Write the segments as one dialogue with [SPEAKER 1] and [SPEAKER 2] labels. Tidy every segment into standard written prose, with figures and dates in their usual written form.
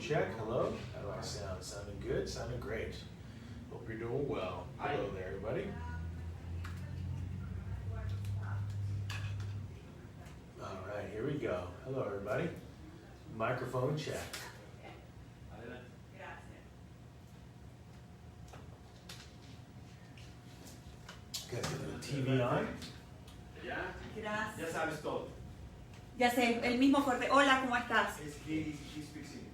[SPEAKER 1] check. Hello. How do I sound? Sounding good? Sounding great. Hope you're doing well. Hello there, everybody. All right, here we go. Hello, everybody. Microphone check. Got the TV on.
[SPEAKER 2] Gracias.
[SPEAKER 3] Ya sabes todo.
[SPEAKER 2] Ya sé, el mismo fuerte. Hola, ¿cómo estás?
[SPEAKER 3] He speaks English.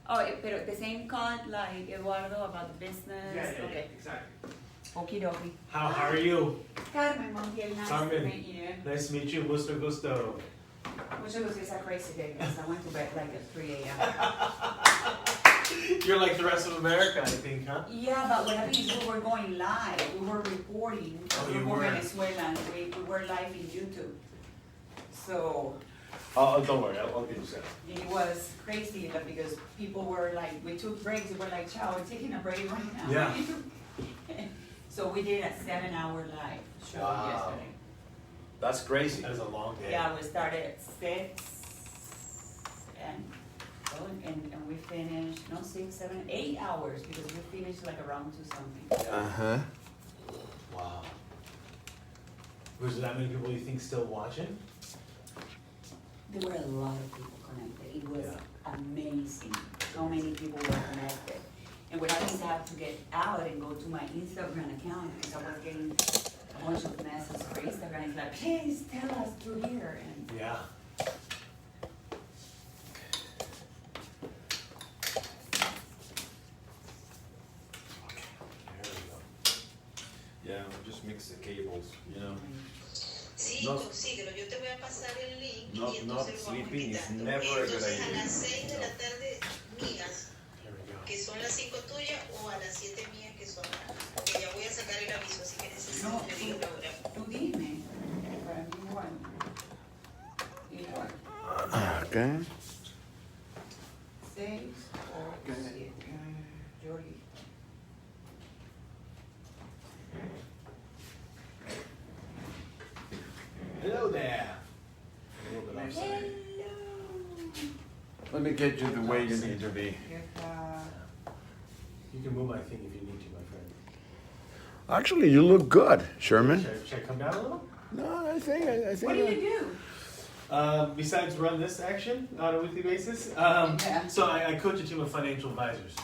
[SPEAKER 2] Oh, pero the same call like Eduardo about the business.
[SPEAKER 3] Yeah,
[SPEAKER 2] Okay.
[SPEAKER 3] exactly.
[SPEAKER 2] Okie dokie.
[SPEAKER 1] How are you?
[SPEAKER 2] Carmen Montiel, nice to
[SPEAKER 1] Carmen.
[SPEAKER 2] meet you.
[SPEAKER 1] Nice to meet you. Gusto, gusto.
[SPEAKER 2] Which was just a crazy day because I went to bed like at 3 a.m.
[SPEAKER 1] You're like the rest of America, I think, huh?
[SPEAKER 2] Yeah, but what happened is we were going live. We were reporting.
[SPEAKER 1] Oh,
[SPEAKER 2] we
[SPEAKER 1] you
[SPEAKER 2] were
[SPEAKER 1] were?
[SPEAKER 2] Venezuela and we were live in YouTube. So
[SPEAKER 1] Oh, don't worry. I'll get you set.
[SPEAKER 2] it was crazy because people were like, we took breaks. We were like, ciao, we're taking a break right now.
[SPEAKER 1] Yeah.
[SPEAKER 2] So we did a 7-hour live show
[SPEAKER 1] Wow.
[SPEAKER 2] yesterday.
[SPEAKER 1] That's crazy. That is a long day.
[SPEAKER 2] Yeah, we started at 6 and we finished, no, 6, 7, 8 hours because we finished like around 2 something.
[SPEAKER 1] Uh-huh. Wow. Was there that many people you think still watching?
[SPEAKER 2] There were a lot of people connected. It was
[SPEAKER 1] Yeah.
[SPEAKER 2] amazing. So many people were connected. And what I did have to get out and go to my Instagram account because I was getting a bunch of messages for Instagram. It's like, please tell us through here. And
[SPEAKER 1] Yeah. There we go.
[SPEAKER 3] Yeah, just mix the cables, you know.
[SPEAKER 4] Sí,
[SPEAKER 3] No.
[SPEAKER 4] consíguelo. Yo te voy a pasar el link
[SPEAKER 3] No-
[SPEAKER 4] y
[SPEAKER 3] not
[SPEAKER 4] entonces lo vamos
[SPEAKER 3] sleeping is
[SPEAKER 4] quitando.
[SPEAKER 3] never a good
[SPEAKER 4] Entonces a
[SPEAKER 3] idea.
[SPEAKER 4] las 6 de la tarde mías,
[SPEAKER 1] There we go.
[SPEAKER 4] que son las 5 tuyas, o a las 7 mías, que son porque ya voy a sacar el aviso, así que necesito
[SPEAKER 2] No,
[SPEAKER 4] que me digas la hora.
[SPEAKER 2] tú dime. Para mí igual. Igual.
[SPEAKER 3] Okay.
[SPEAKER 2] 6 o 7. Jordi.
[SPEAKER 1] Hello there. A little bit offside.
[SPEAKER 2] Hello.
[SPEAKER 3] Let me get you the way you need to be.
[SPEAKER 1] You can move my thing if you need to, my friend.
[SPEAKER 3] Actually, you look good, Sherman.
[SPEAKER 1] Should I come down a little?
[SPEAKER 3] No, I think.
[SPEAKER 2] What do you do?
[SPEAKER 1] Besides run this action on a weekly basis,
[SPEAKER 2] Yeah.
[SPEAKER 1] so I coach a team of financial advisors,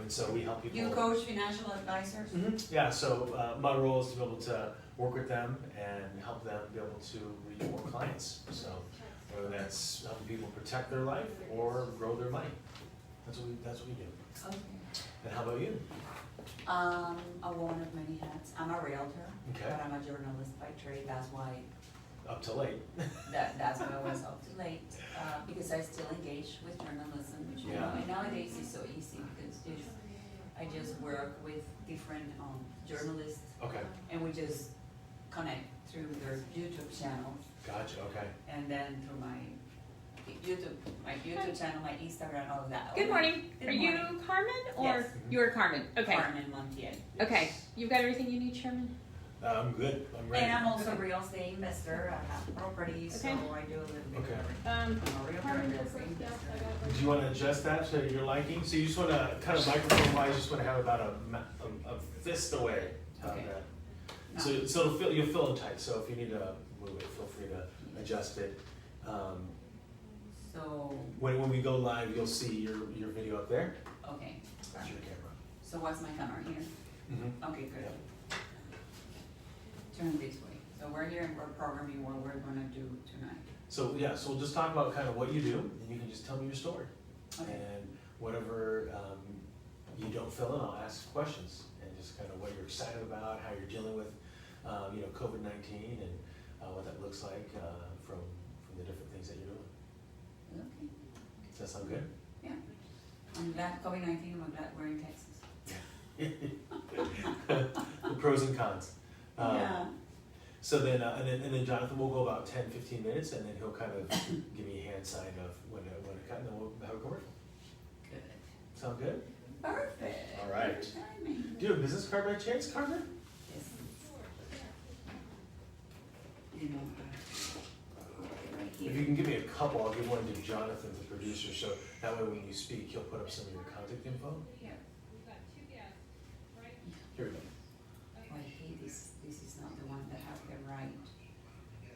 [SPEAKER 1] and so we help people.
[SPEAKER 2] You coach financial advisors?
[SPEAKER 1] Mhm. Yeah, so my role is to be able to work with them and help them be able to reach more clients. So whether that's helping people protect their life or grow their money, that's what we do.
[SPEAKER 2] Okay.
[SPEAKER 1] And how about you?
[SPEAKER 2] A woman of many hats. I'm a realtor,
[SPEAKER 1] Okay.
[SPEAKER 2] but I'm a journalist by trade. That's why
[SPEAKER 1] Up to late.
[SPEAKER 2] that's why I was up too late because I still engage with journalism, which you know,
[SPEAKER 1] Yeah.
[SPEAKER 2] and nowadays it's so easy because I just work with different journalists
[SPEAKER 1] Okay,
[SPEAKER 2] and we just connect through their YouTube channels
[SPEAKER 1] gotcha. Okay.
[SPEAKER 2] and then through my YouTube channel, my Instagram, all of that.
[SPEAKER 5] Good morning.
[SPEAKER 2] Good
[SPEAKER 5] Are
[SPEAKER 2] morning.
[SPEAKER 5] you Carmen or
[SPEAKER 2] Yes.
[SPEAKER 5] you're Carmen? Okay.
[SPEAKER 2] Carmen Montiel.
[SPEAKER 5] Okay. You've got everything you need, Sherman?
[SPEAKER 1] I'm good. I'm ready.
[SPEAKER 2] And I'm also a real estate investor. I have properties, so I
[SPEAKER 5] Okay.
[SPEAKER 2] do a little bit
[SPEAKER 1] Okay.
[SPEAKER 2] of everything. I'm a realtor
[SPEAKER 5] Carmen,
[SPEAKER 2] and real
[SPEAKER 5] go
[SPEAKER 2] estate
[SPEAKER 5] first. Yes,
[SPEAKER 2] investor.
[SPEAKER 5] I got it.
[SPEAKER 1] Do you want to adjust that to your liking? So you just want to, kind of microphone-wise, just want to have about a fist away.
[SPEAKER 2] Okay.
[SPEAKER 1] That.
[SPEAKER 2] No.
[SPEAKER 1] So you'll feel it tight. So if you need to move it, feel free to adjust it.
[SPEAKER 2] So,
[SPEAKER 1] When we go live, you'll see your video up there.
[SPEAKER 2] okay.
[SPEAKER 1] That's your camera.
[SPEAKER 2] So what's my camera here?
[SPEAKER 1] Mm-hmm.
[SPEAKER 2] Okay, good. Turn this way. So we're here and we're programming what we're gonna do tonight.
[SPEAKER 1] So yeah, so we'll just talk about kind of what you do, and you can just tell me your story.
[SPEAKER 2] Okay.
[SPEAKER 1] And whatever you don't fill in, I'll ask questions, and just kind of what you're excited about, how you're dealing with, COVID-19, and what that looks like from the different things that you're doing.
[SPEAKER 2] Okay,
[SPEAKER 1] Does that sound good?
[SPEAKER 2] yeah. I'm glad COVID-19, I'm glad we're in Texas.
[SPEAKER 1] The pros and cons.
[SPEAKER 2] Yeah.
[SPEAKER 1] So then, and then Jonathan will go about 10, 15 minutes, and then he'll kind of give me a hand sign of when to cut, and then we'll have a commercial.
[SPEAKER 2] Good.
[SPEAKER 1] Sound good?
[SPEAKER 2] Perfect.
[SPEAKER 1] All right.
[SPEAKER 2] Good timing.
[SPEAKER 1] Do you have a business card by chance, Carmen?
[SPEAKER 2] Yes. You know, right
[SPEAKER 1] If
[SPEAKER 2] here.
[SPEAKER 1] you can give me a couple. I'll give one to Jonathan, the producer, so that way when you speak, he'll put up some of your contact info. Here we go.
[SPEAKER 2] Oh, I hate this, this is not the one that has the right,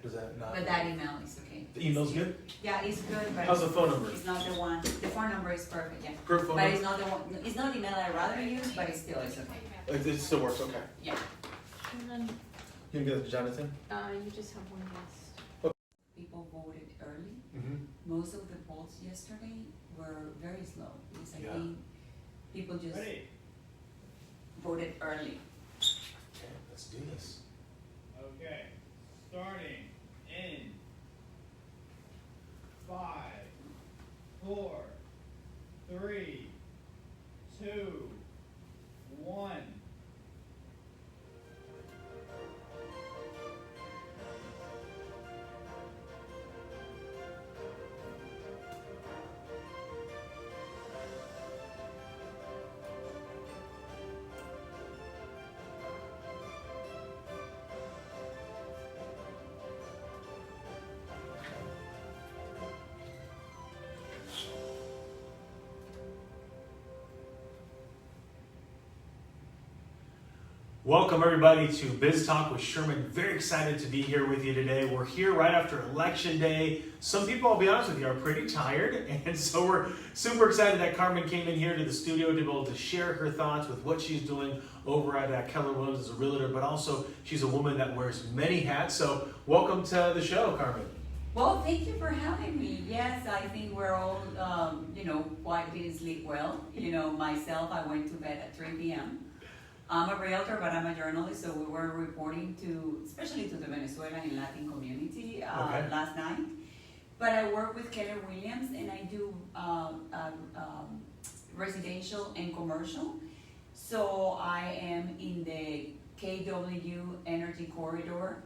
[SPEAKER 1] Does that not?
[SPEAKER 2] but that email is okay.
[SPEAKER 1] The email's good?
[SPEAKER 2] Yeah, it's good, but.
[SPEAKER 1] How's the phone number?
[SPEAKER 2] It's not the one, the phone number is perfect, yeah.
[SPEAKER 1] Per phone
[SPEAKER 2] But
[SPEAKER 1] number?
[SPEAKER 2] it's not the one, it's not the email I'd rather use, but it still is okay.
[SPEAKER 1] It still works, okay.
[SPEAKER 2] Yeah.
[SPEAKER 5] And then,
[SPEAKER 1] You can give it to Jonathan?
[SPEAKER 5] you just have one guest.
[SPEAKER 2] People voted early.
[SPEAKER 1] Mm-hmm.
[SPEAKER 2] Most of the polls yesterday were very slow, because I
[SPEAKER 1] Yeah.
[SPEAKER 2] think people just voted early.
[SPEAKER 1] Okay, let's do this.
[SPEAKER 6] Okay, starting in 5, 4, 3, 2, 1.
[SPEAKER 1] Welcome everybody to Biz Talk with Sherman. Very excited to be here with you today. We're here right after Election Day. Some people, I'll be honest with you, are pretty tired, and so we're super excited that Carmen came in here to the studio to be able to share her thoughts with what she's doing over at Keller Williams as a realtor, but also she's a woman that wears many hats. So welcome to the show, Carmen.
[SPEAKER 2] Well, thank you for having me. Yes, I think we're all, why didn't sleep well. Myself, I went to bed at 3 p.m. I'm a realtor, but I'm a journalist, so we were reporting especially to the Venezuelan and Latin community
[SPEAKER 1] Okay.
[SPEAKER 2] last night. But I work with Keller Williams, and I do residential and commercial. So I am in the KW Energy Corridor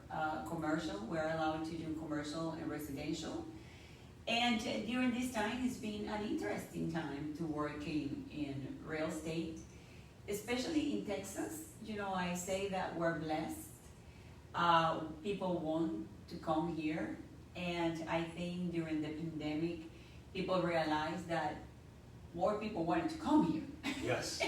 [SPEAKER 2] commercial. We're allowed to do commercial and residential. And during this time, it's been an interesting time to work in real estate, especially in Texas. I say that we're blessed. People want to come here. And I think during the pandemic, people realized that more people wanted to come here.
[SPEAKER 1] Yes.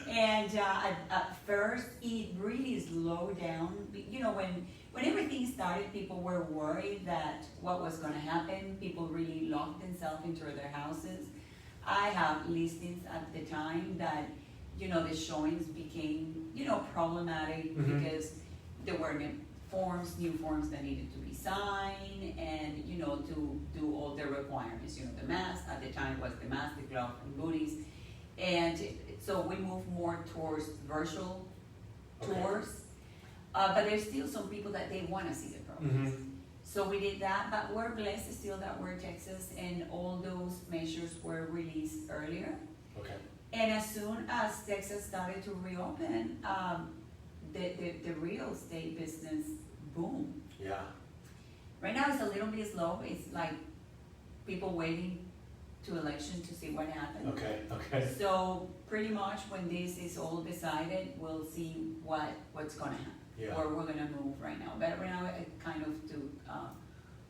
[SPEAKER 2] And at first, it really slowed down. When everything started, people were worried that what was going to happen. People really locked themselves into their houses. I have listings at the time that, the showings became, problematic because there were new forms that needed to be signed and, to do all the requirements. The mask, at the time was the mask, the glove, and booties. And so we moved more towards virtual tours. But there's still some people that they want to see the programs.
[SPEAKER 1] Mm-hmm.
[SPEAKER 2] So we did that, but we're blessed still that we're in Texas, and all those measures were released earlier.
[SPEAKER 1] Okay.
[SPEAKER 2] And as soon as Texas started to reopen, the real estate business boomed.
[SPEAKER 1] Yeah.
[SPEAKER 2] Right now it's a little bit slow. It's like people waiting to election to see what happens.
[SPEAKER 1] Okay.
[SPEAKER 2] So pretty much when this is all decided, we'll see what's gonna happen.
[SPEAKER 1] Yeah.
[SPEAKER 2] Where we're gonna move right now. But right now it kind of to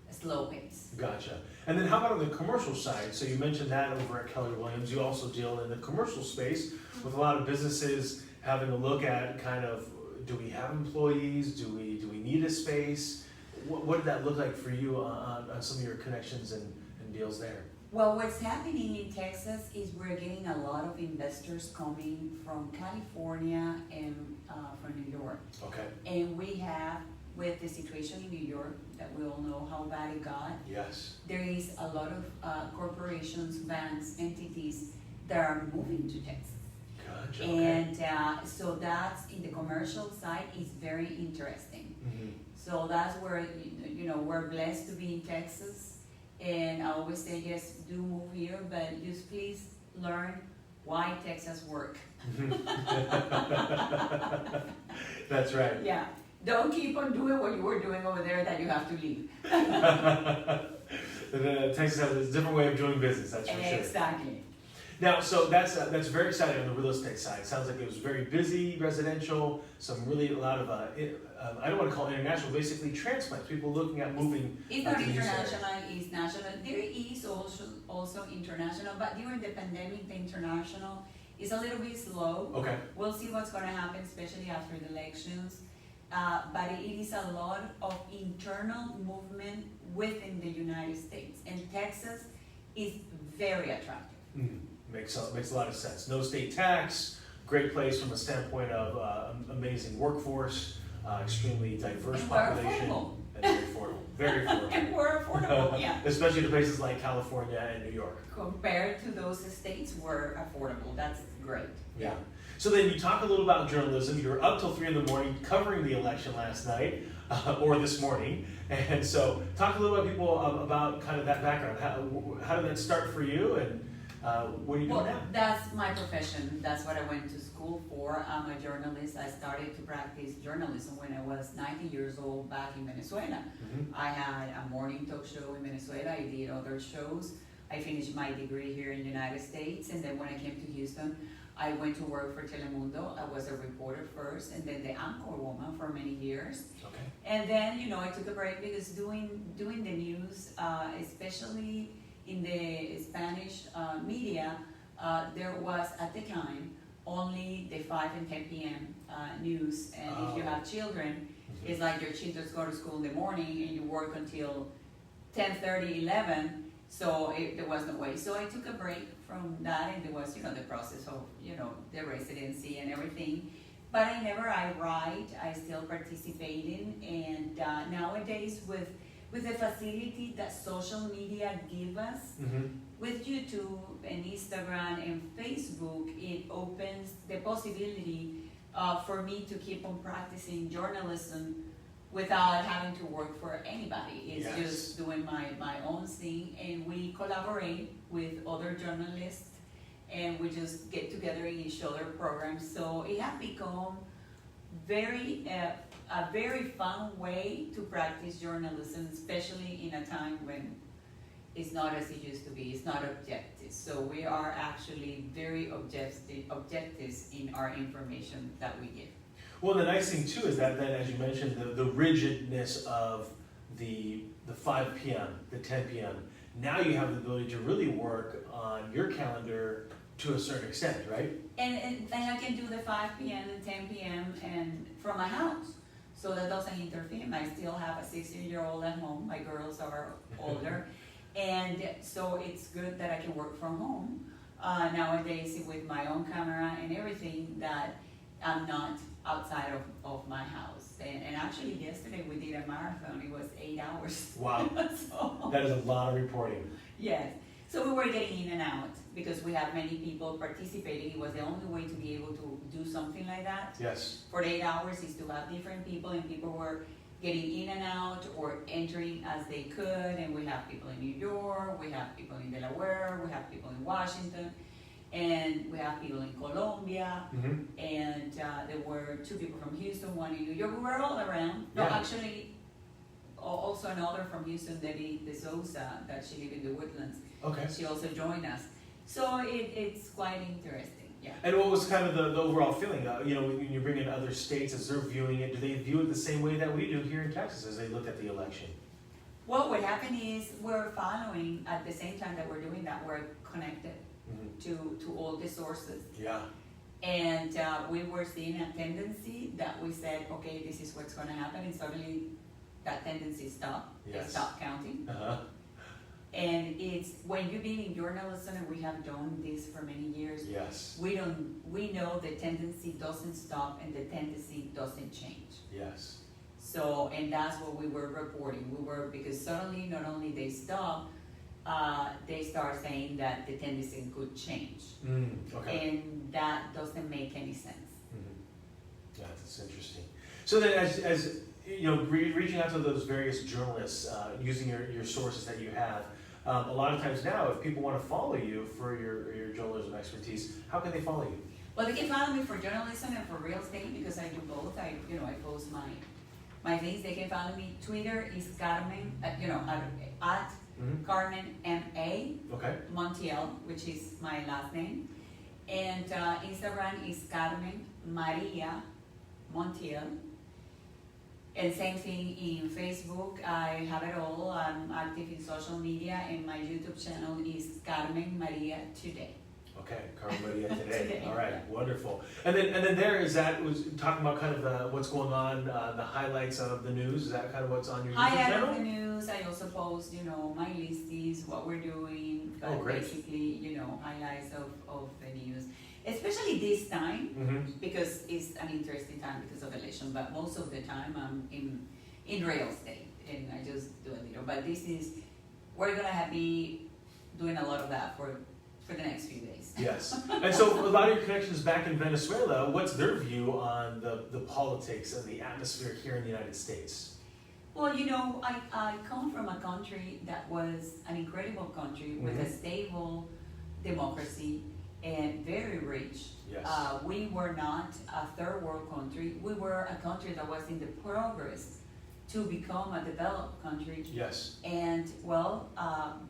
[SPEAKER 2] a slow pace.
[SPEAKER 1] Gotcha. And then how about on the commercial side? So you mentioned that over at Keller Williams. You also deal in the commercial space with a lot of businesses having a look at kind of, do we have employees? Do we need a space? What did that look like for you on some of your connections and deals there?
[SPEAKER 2] Well, what's happening in Texas is we're getting a lot of investors coming from California and from New York.
[SPEAKER 1] Okay.
[SPEAKER 2] And we have, with the situation in New York, that we all know how bad it got,
[SPEAKER 1] Yes.
[SPEAKER 2] there is a lot of corporations, banks, entities that are moving to Texas.
[SPEAKER 1] Gotcha. Okay.
[SPEAKER 2] And so that's, in the commercial side, is very interesting.
[SPEAKER 1] Mm-hmm.
[SPEAKER 2] So that's where, we're blessed to be in Texas. And I always say, yes, do move here, but just please learn why Texas works.
[SPEAKER 1] That's right.
[SPEAKER 2] Yeah, don't keep on doing what you were doing over there that you have to leave.
[SPEAKER 1] Texas has a different way of doing business, that's for sure.
[SPEAKER 2] Exactly.
[SPEAKER 1] Now, so that's very exciting on the real estate side. Sounds like it was very busy, residential, a lot of, I don't want to call it international, basically transplants, people looking at moving.
[SPEAKER 2] It's
[SPEAKER 1] to
[SPEAKER 2] not
[SPEAKER 1] these areas.
[SPEAKER 2] international, it's national. There is also international, but during the pandemic, the international is a little bit slow.
[SPEAKER 1] Okay,
[SPEAKER 2] We'll see what's gonna happen, especially after the elections. But it is a lot of internal movement within the United States, and Texas is very attractive.
[SPEAKER 1] makes a lot of sense. No state tax, great place from a standpoint of amazing workforce, extremely diverse
[SPEAKER 2] And we're
[SPEAKER 1] population.
[SPEAKER 2] affordable.
[SPEAKER 1] And very affordable, very affordable.
[SPEAKER 2] And we're affordable, yeah.
[SPEAKER 1] Especially to places like California and New York.
[SPEAKER 2] Compared to those states, we're affordable, that's great.
[SPEAKER 1] Yeah. So then you talk a little about journalism. You were up till 3 a.m. covering the election last night, or this morning. And so talk a little about people about kind of that background. How did that start for you, and what are you doing
[SPEAKER 2] Well,
[SPEAKER 1] now?
[SPEAKER 2] that's my profession, that's what I went to school for. I'm a journalist. I started to practice journalism when I was 19 years old back in Venezuela.
[SPEAKER 1] Mhm.
[SPEAKER 2] I had a morning talk show in Venezuela, I did other shows. I finished my degree here in the United States, and then when I came to Houston, I went to work for Telemundo. I was a reporter first, and then the anchor woman for many years.
[SPEAKER 1] Okay.
[SPEAKER 2] And then, I took a break because doing the news, especially in the Spanish media, there was at the time only the 5 and 10 p.m. News. And if you have children, it's like your children go to school in the morning and you work until 10:30, 11. So there was no way. So I took a break from that, and there was, the process of, the residency and everything. But I write, I still participate in, and nowadays with the facility that social media give us, with YouTube and Instagram and Facebook, it opens the possibility for me to keep on practicing journalism without having to work for anybody. It's
[SPEAKER 1] Yes.
[SPEAKER 2] just doing my own thing, and we collaborate with other journalists, and we just get together in each other programs. So it has become a very fun way to practice journalism, especially in a time when it's not as it used to be. It's not objective. So we are actually very objectives in our information that we give.
[SPEAKER 1] Well, the nice thing too is that then, as you mentioned, the rigidness of the 5 p.m., the 10 p.m., now you have the ability to really work on your calendar to a certain extent, right?
[SPEAKER 2] And I can do the 5 p.m. and 10 p.m. and from my house. So that doesn't interfere. I still have a 16-year-old at home. My girls are older. And so it's good that I can work from home nowadays with my own camera and everything, that I'm not outside of my house. And actually yesterday we did a marathon. It was 8 hours.
[SPEAKER 1] Wow.
[SPEAKER 2] So,
[SPEAKER 1] That is a lot of reporting.
[SPEAKER 2] yes. So we were getting in and out because we have many people participating. It was the only way to be able to do something like that.
[SPEAKER 1] Yes.
[SPEAKER 2] For 8 hours is to have different people, and people were getting in and out or entering as they could. And we have people in New York, we have people in Delaware, we have people in Washington, and we have people in Colombia. And there were 2 people from Houston, 1 in New York. We were all around. No,
[SPEAKER 1] Yeah.
[SPEAKER 2] actually, also another from Houston, Debbie De Souza, that she lives in the Woodlands.
[SPEAKER 1] Okay.
[SPEAKER 2] She also joined us. So it's quite interesting, yeah.
[SPEAKER 1] And what was kind of the overall feeling? When you bring in other states, as they're viewing it, do they view it the same way that we do here in Texas as they look at the election?
[SPEAKER 2] Well, what happened is we're following, at the same time that we're doing that, we're connected to all the sources.
[SPEAKER 1] Yeah.
[SPEAKER 2] And we were seeing a tendency that we said, okay, this is what's gonna happen, and suddenly that tendency stopped. They
[SPEAKER 1] Yes.
[SPEAKER 2] stopped counting.
[SPEAKER 1] Uh-huh.
[SPEAKER 2] And it's, when you've been in journalism, and we have done this for many years,
[SPEAKER 1] Yes.
[SPEAKER 2] we know the tendency doesn't stop and the tendency doesn't change.
[SPEAKER 1] Yes.
[SPEAKER 2] So, and that's what we were reporting. Because suddenly, not only they stop, they start saying that the tendency could change.
[SPEAKER 1] Okay.
[SPEAKER 2] And that doesn't make any sense.
[SPEAKER 1] Yeah, that's interesting. So then, as reaching out to those various journalists, using your sources that you have, a lot of times now, if people want to follow you for your journalism expertise, how can they follow you?
[SPEAKER 2] Well, they can follow me for journalism and for real estate because I do both. I post my things. They can follow me. Twitter is Carmen, at Carmen M.A.
[SPEAKER 1] Okay,
[SPEAKER 2] Montiel, which is my last name. And Instagram is Carmen Maria Montiel. And same thing in Facebook, I have it all. I'm active in social media, and my YouTube channel is Carmen Maria Today.
[SPEAKER 1] okay, Carmen Maria today.
[SPEAKER 2] Today,
[SPEAKER 1] All right,
[SPEAKER 2] yeah.
[SPEAKER 1] wonderful. And then there is that was talking about kind of what's going on, the highlights of the news. Is that kind of what's on your YouTube
[SPEAKER 2] Highlight
[SPEAKER 1] channel?
[SPEAKER 2] of the news. I also post, my listies, what we're doing,
[SPEAKER 1] Oh, great.
[SPEAKER 2] basically, highlights of the news. Especially this time,
[SPEAKER 1] Mm-hmm.
[SPEAKER 2] because it's an interesting time because of election, but most of the time I'm in real estate, and I just do a little. But we're gonna be doing a lot of that for the next few days.
[SPEAKER 1] Yes. And so a lot of your connections back in Venezuela, what's their view on the politics and the atmosphere here in the United States?
[SPEAKER 2] Well, I come from a country that was an incredible country with a stable democracy and very rich.
[SPEAKER 1] Yes.
[SPEAKER 2] We were not a third world country. We were a country that was in the progress to become a developed country.
[SPEAKER 1] Yes.
[SPEAKER 2] And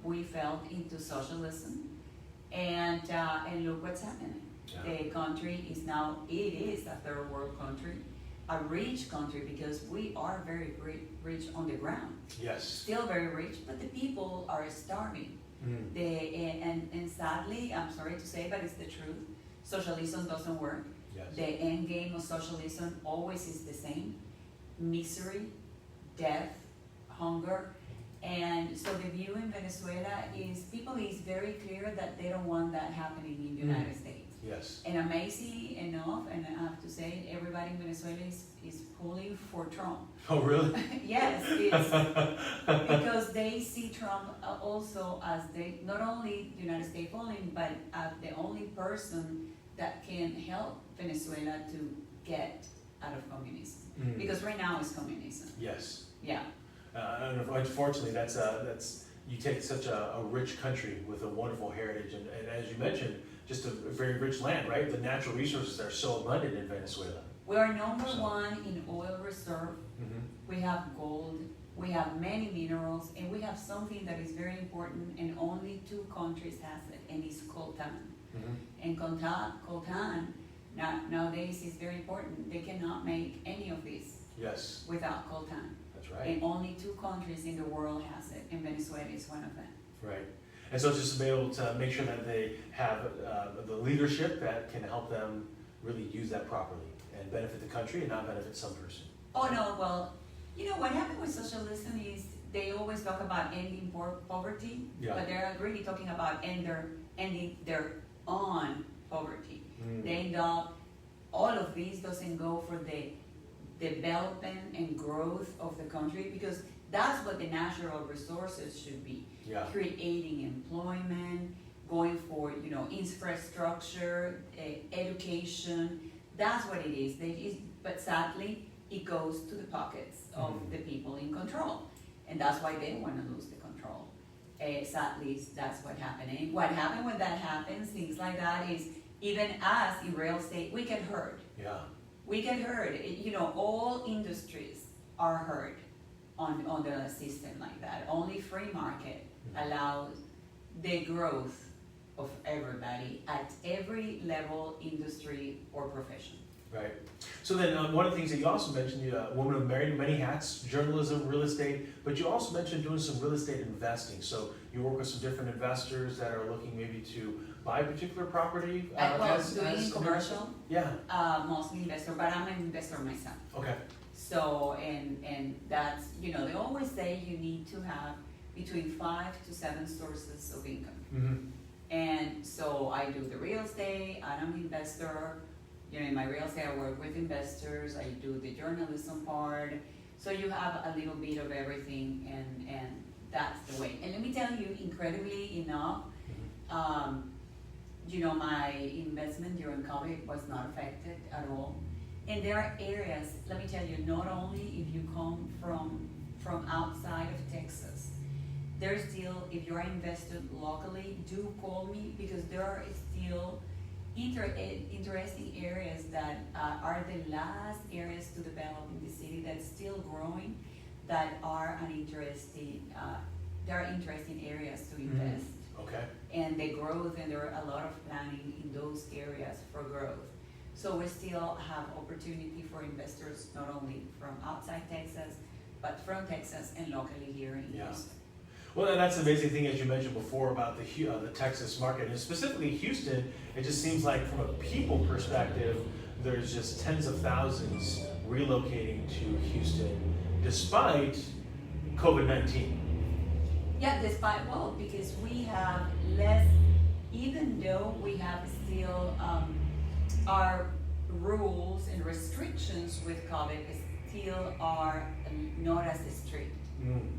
[SPEAKER 2] we fell into socialism, and look what's happening.
[SPEAKER 1] Yeah.
[SPEAKER 2] The country it is a third world country, a rich country, because we are very rich on the ground,
[SPEAKER 1] Yes.
[SPEAKER 2] still very rich, but the people are starving.
[SPEAKER 1] Mm.
[SPEAKER 2] And sadly, I'm sorry to say, but it's the truth, socialism doesn't work.
[SPEAKER 1] Yes.
[SPEAKER 2] The end game of socialism always is the same: misery, death, hunger. And so the view in Venezuela is very clear that they don't want that happening in the United States.
[SPEAKER 1] Yes.
[SPEAKER 2] And amazing enough, and I have to say, everybody in Venezuela is pulling for Trump.
[SPEAKER 1] Oh, really?
[SPEAKER 2] Yes, it's because they see Trump also as not only the United States falling, but as the only person that can help Venezuela to get out of communism.
[SPEAKER 1] Mm.
[SPEAKER 2] Because right now it's communism.
[SPEAKER 1] Yes.
[SPEAKER 2] Yeah.
[SPEAKER 1] And unfortunately, that's you take such a rich country with a wonderful heritage, and as you mentioned, just a very rich land, right? The natural resources are so abundant in Venezuela.
[SPEAKER 2] We are number
[SPEAKER 1] So-
[SPEAKER 2] one in oil reserve.
[SPEAKER 1] Mm-hmm.
[SPEAKER 2] We have gold. We have many minerals, and we have something that is very important, and only 2 countries has it, and it's coltan.
[SPEAKER 1] Mm-hmm.
[SPEAKER 2] And coltan nowadays is very important. They cannot make any of this
[SPEAKER 1] Yes,
[SPEAKER 2] without coltan.
[SPEAKER 1] that's right.
[SPEAKER 2] And only 2 countries in the world has it, and Venezuela is one of them.
[SPEAKER 1] Right. And so just to be able to make sure that they have the leadership that can help them really use that properly and benefit the country and not benefit some person.
[SPEAKER 2] Oh no, well, what happened with socialism is they always talk about ending poverty,
[SPEAKER 1] Yeah.
[SPEAKER 2] but they're really talking about ending their own poverty.
[SPEAKER 1] Mm.
[SPEAKER 2] They end up, all of this doesn't go for the development and growth of the country, because that's what the natural resources should be.
[SPEAKER 1] Yeah.
[SPEAKER 2] Creating employment, going for, infrastructure, education. That's what it is. But sadly, it goes to the pockets of the people in control. And that's why they want to lose the control. Sadly, that's what happened. And what happened when that happens, things like that, is even us in real estate, we get hurt.
[SPEAKER 1] Yeah.
[SPEAKER 2] We get hurt. All industries are hurt on the system like that. Only free market allows the growth of everybody at every level, industry or profession.
[SPEAKER 1] Right. So then one of the things that you also mentioned, you're a woman of many hats, journalism, real estate, but you also mentioned doing some real estate investing. So you work with some different investors that are looking maybe to buy a particular property.
[SPEAKER 2] Doing commercial,
[SPEAKER 1] Yeah.
[SPEAKER 2] mostly investor, but I'm an investor myself.
[SPEAKER 1] Okay.
[SPEAKER 2] So, and that's, they always say you need to have between 5 to 7 sources of income.
[SPEAKER 1] Mm-hmm.
[SPEAKER 2] And so I do the real estate, I'm an investor. In my real estate, I work with investors, I do the journalism part. So you have a little bit of everything, and that's the way. And let me tell you, incredibly enough, my investment during COVID was not affected at all. And there are areas, let me tell you, not only if you come from outside of Texas, there's still, if you're invested locally, do call me, because there are still interesting areas that are the last areas to develop in the city that's still growing, that are an interesting there are interesting areas to invest.
[SPEAKER 1] Okay.
[SPEAKER 2] And the growth, and there are a lot of planning in those areas for growth. So we still have opportunity for investors, not only from outside Texas, but from Texas and locally here in
[SPEAKER 1] Yeah.
[SPEAKER 2] Houston.
[SPEAKER 1] Well, and that's the amazing thing, as you mentioned before, about the Texas market, and specifically Houston. It just seems like, from a people perspective, there's just tens of thousands relocating to Houston, despite COVID-19.
[SPEAKER 2] Yeah, despite, well, because we have less, even though we have still, our rules and restrictions with COVID still are not as strict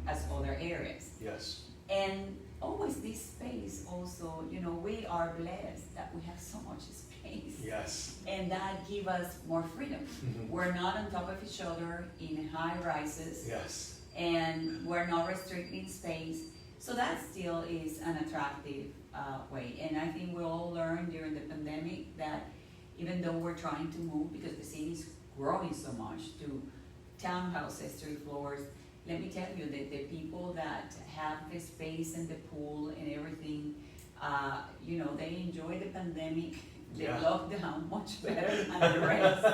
[SPEAKER 2] as other areas.
[SPEAKER 1] Yes.
[SPEAKER 2] And always this space also, we are blessed that we have so much space.
[SPEAKER 1] Yes.
[SPEAKER 2] And that give us more freedom.
[SPEAKER 1] Mhm.
[SPEAKER 2] We're not on top of each other in high rises.
[SPEAKER 1] Yes.
[SPEAKER 2] And we're not restricting space. So that still is an attractive way. And I think we all learned during the pandemic that even though we're trying to move, because the city is growing so much, to townhouses, 3 floors, let me tell you that the people that have the space and the pool and everything, they enjoy the pandemic, the
[SPEAKER 1] Yeah.
[SPEAKER 2] lockdown much better than the rest.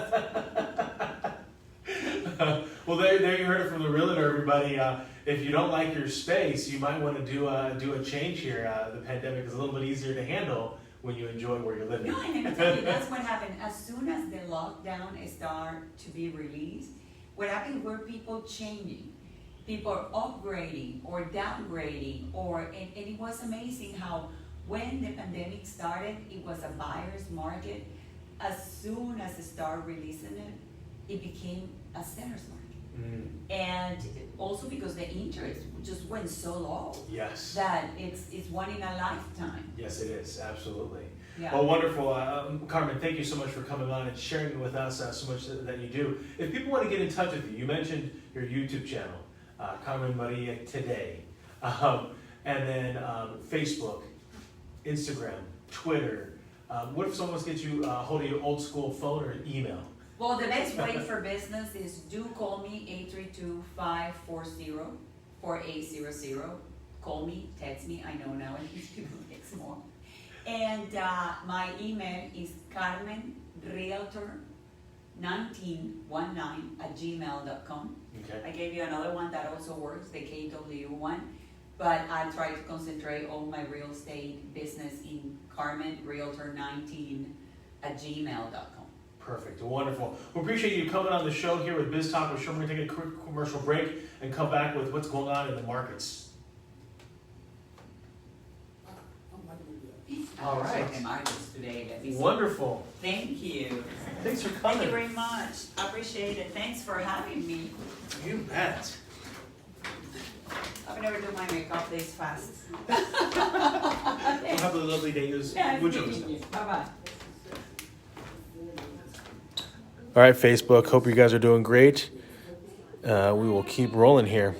[SPEAKER 1] Well, there you heard it from the realtor, everybody. If you don't like your space, you might want to do a change here. The pandemic is a little bit easier to handle when you enjoy where you're living.
[SPEAKER 2] No, and let me tell you, that's what happened. As soon as the lockdown start to be released, what happened were people changing. People are upgrading or downgrading, and it was amazing how when the pandemic started, it was a buyer's market. As soon as they started releasing it, it became a seller's market. And also because the interest just went so low
[SPEAKER 1] Yes.
[SPEAKER 2] that it's one in a lifetime.
[SPEAKER 1] Yes, it is. Absolutely.
[SPEAKER 2] Yeah.
[SPEAKER 1] Well, wonderful. Carmen, thank you so much for coming on and sharing with us so much that you do. If people want to get in touch with you mentioned your YouTube channel, Carmen Maria Today, and then Facebook, Instagram, Twitter. What if someone wants to get you hold of your old school phone or email?
[SPEAKER 2] Well, the best way for business is do call me 832-540-4800. Call me, text me. I know nowadays people text more. And my email is carmenrealtor1919@gmail.com.
[SPEAKER 1] Okay.
[SPEAKER 2] I gave you another one that also works, the KW one, but I try to concentrate all my real estate business in carmenrealtor19@gmail.com.
[SPEAKER 1] Perfect. Wonderful. We appreciate you coming on the show here with Biz Talk with Sherman. We're going to take a quick commercial break and come back with what's going on in the markets. All right.
[SPEAKER 2] The markets today, let me see.
[SPEAKER 1] Wonderful.
[SPEAKER 2] Thank you.
[SPEAKER 1] Thanks for
[SPEAKER 2] Thank
[SPEAKER 1] coming.
[SPEAKER 2] you very much. I appreciate it. Thanks for having me.
[SPEAKER 1] You bet.
[SPEAKER 2] I've never done my makeup this fast.
[SPEAKER 1] Have a lovely day.
[SPEAKER 2] Nice meeting you. Bye-bye.
[SPEAKER 1] All right, Facebook. Hope you guys are doing great. We will keep rolling here.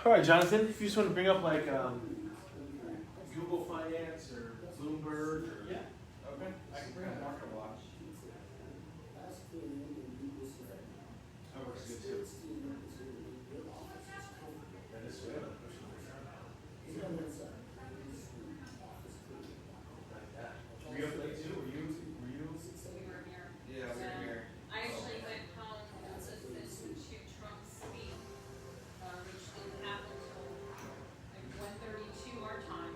[SPEAKER 1] All right, Jonathan, if you just want to bring up like Google Finance or Bloomberg or
[SPEAKER 6] Yeah. Okay. I can bring up Market Watch.
[SPEAKER 1] that works good too. That is good. Like that. Were you up late too? Were you?
[SPEAKER 6] Yeah, we're here.
[SPEAKER 5] I actually went home to listen to Trump speak, which didn't happen until like 1:32 our time.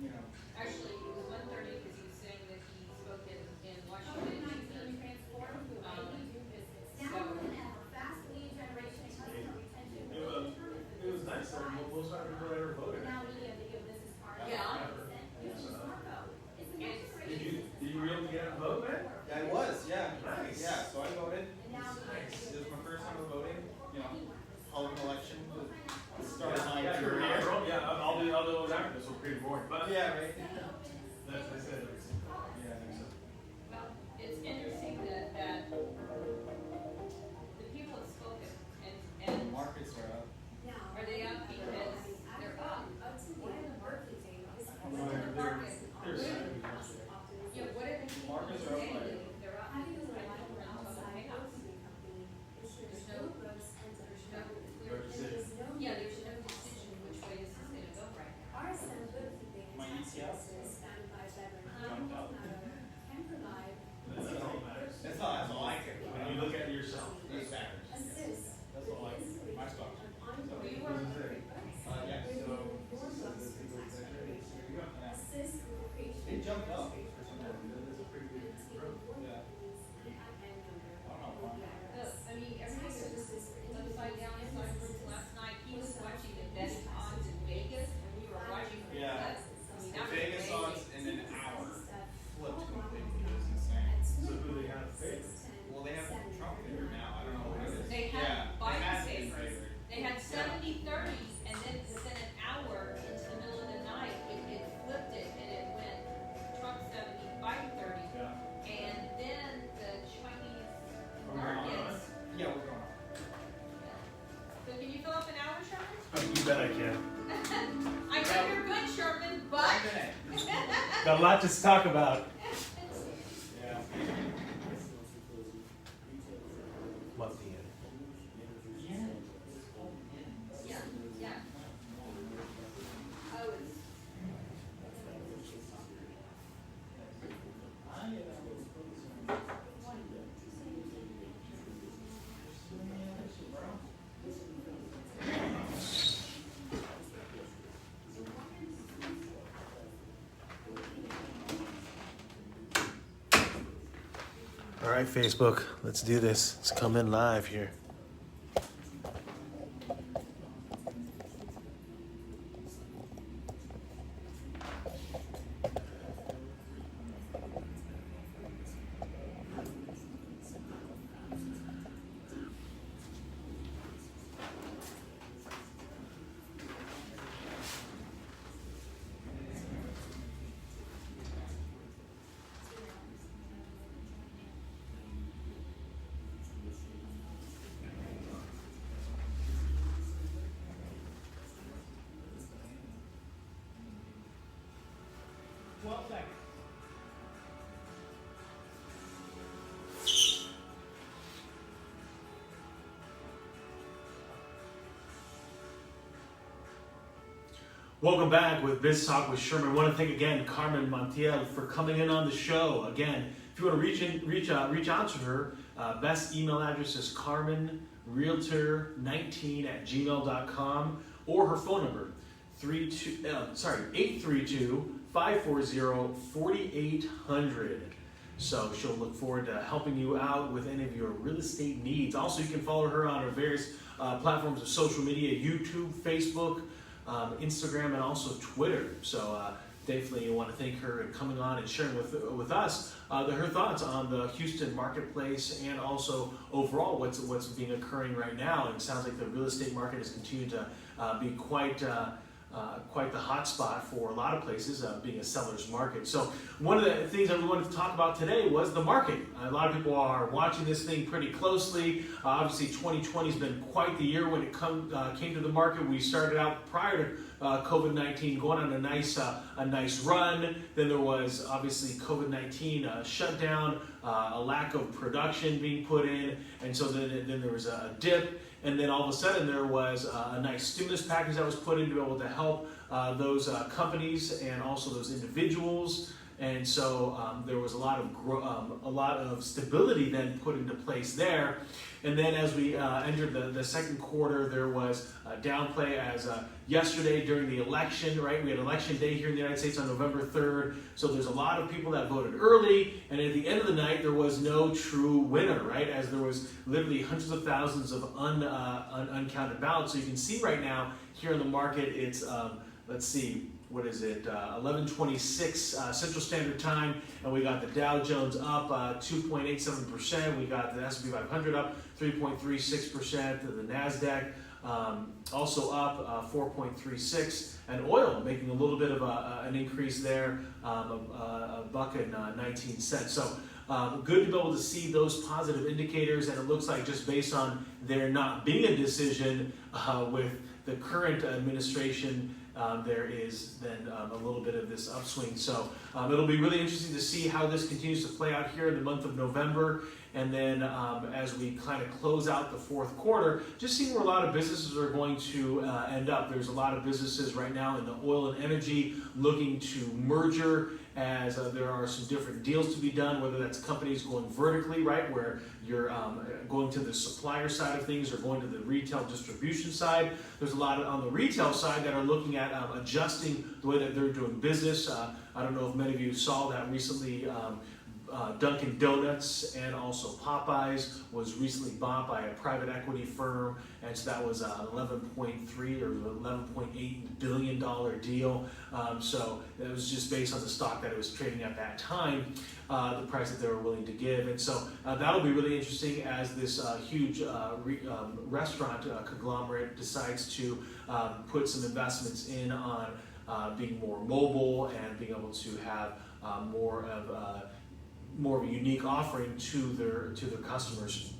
[SPEAKER 6] Yeah.
[SPEAKER 5] Actually, it was 1:30 because he was saying that he spoke in Washington. So,
[SPEAKER 6] That's all I care about.
[SPEAKER 1] When you look at yourself.
[SPEAKER 6] Exactly. That's all my stocks.
[SPEAKER 5] We were,
[SPEAKER 6] Yeah, so. It jumped up. Yeah. I don't know why.
[SPEAKER 5] I mean, everything was upside down, last night, he was watching the betting odds in Vegas, and we were watching them.
[SPEAKER 6] Yeah.
[SPEAKER 5] I mean, that was
[SPEAKER 6] Vegas
[SPEAKER 5] amazing.
[SPEAKER 6] odds in an hour flipped completely. It was insane.
[SPEAKER 1] So who they have favorite?
[SPEAKER 6] Well, they have Trump there now. I don't know what it is.
[SPEAKER 5] They
[SPEAKER 6] Yeah,
[SPEAKER 5] had Biden
[SPEAKER 6] had him
[SPEAKER 5] favorites.
[SPEAKER 6] favored.
[SPEAKER 5] They had 70-30, and then within an hour into the middle of the night, it flipped it, and it went Trump 70, Biden 30.
[SPEAKER 1] Yeah.
[SPEAKER 5] And then the Chinese
[SPEAKER 1] We're going on.
[SPEAKER 5] markets.
[SPEAKER 6] Yeah, we're going on.
[SPEAKER 5] So can you fill up an hour, Sherman?
[SPEAKER 1] You bet I can.
[SPEAKER 5] I know you're good, Sherman, but.
[SPEAKER 6] 1 minute.
[SPEAKER 1] Got a lot to talk about.
[SPEAKER 6] Yeah.
[SPEAKER 1] Month end.
[SPEAKER 5] Yeah, yeah. Oh, it's.
[SPEAKER 1] All right, Facebook, let's do this. Let's come in live here. Welcome back with Biz Talk with Sherman. I want to thank again Carmen Montiel for coming in on the show. Again, if you want to reach out to her, best email address is carmenrealtor19@gmail.com, or her phone number 832-540-4800. So she'll look forward to helping you out with any of your real estate needs. Also, you can follow her on her various platforms of social media: YouTube, Facebook, Instagram, and also Twitter. So definitely want to thank her and coming on and sharing with us her thoughts on the Houston marketplace, and also overall what's being occurring right now. And it sounds like the real estate market has continued to be quite the hot spot for a lot of places, being a seller's market. So one of the things that we wanted to talk about today was the market. A lot of people are watching this thing pretty closely. Obviously 2020 has been quite the year when it came to the market. We started out prior to COVID-19 going on a nice run. Then there was obviously COVID-19 shutdown, a lack of production being put in, and so then there was a dip. And then all of a sudden there was a nice stimulus package that was put in to be able to help those companies and also those individuals. And so there was a lot of stability then put into place there. And then as we entered the second quarter, there was a downplay as yesterday during the election, right? We had election day here in the United States on November 3rd. So there's a lot of people that voted early. And at the end of the night, there was no true winner, right? As there was literally hundreds of thousands of uncounted ballots. So you can see right now here in the market, it's, let's see, what is it, 11:26 Central Standard Time, and we got the Dow Jones up 2.87%. We got the S&P 500 up 3.36%. The NASDAQ also up 4.36%, and oil making a little bit of an increase there, $1.19. So good to be able to see those positive indicators, and it looks like just based on there not being a decision with the current administration, there is then a little bit of this upswing. So it'll be really interesting to see how this continues to play out here in the month of November. And then as we kind of close out the fourth quarter, just seeing where a lot of businesses are going to end up. There's a lot of businesses right now in the oil and energy looking to merger, as there are some different deals to be done, whether that's companies going vertically, right, where you're going to the supplier side of things or going to the retail distribution side. There's a lot on the retail side that are looking at adjusting the way that they're doing business. I don't know if many of you saw that recently. Dunkin' Donuts and also Popeyes was recently bought by a private equity firm, and so that was a 11.3 or 11.8 billion dollar deal. So it was just based on the stock that it was trading at that time, the price that they were willing to give. And so that'll be really interesting as this huge restaurant conglomerate decides to put some investments in on being more mobile and being able to have more of a unique offering to their customers.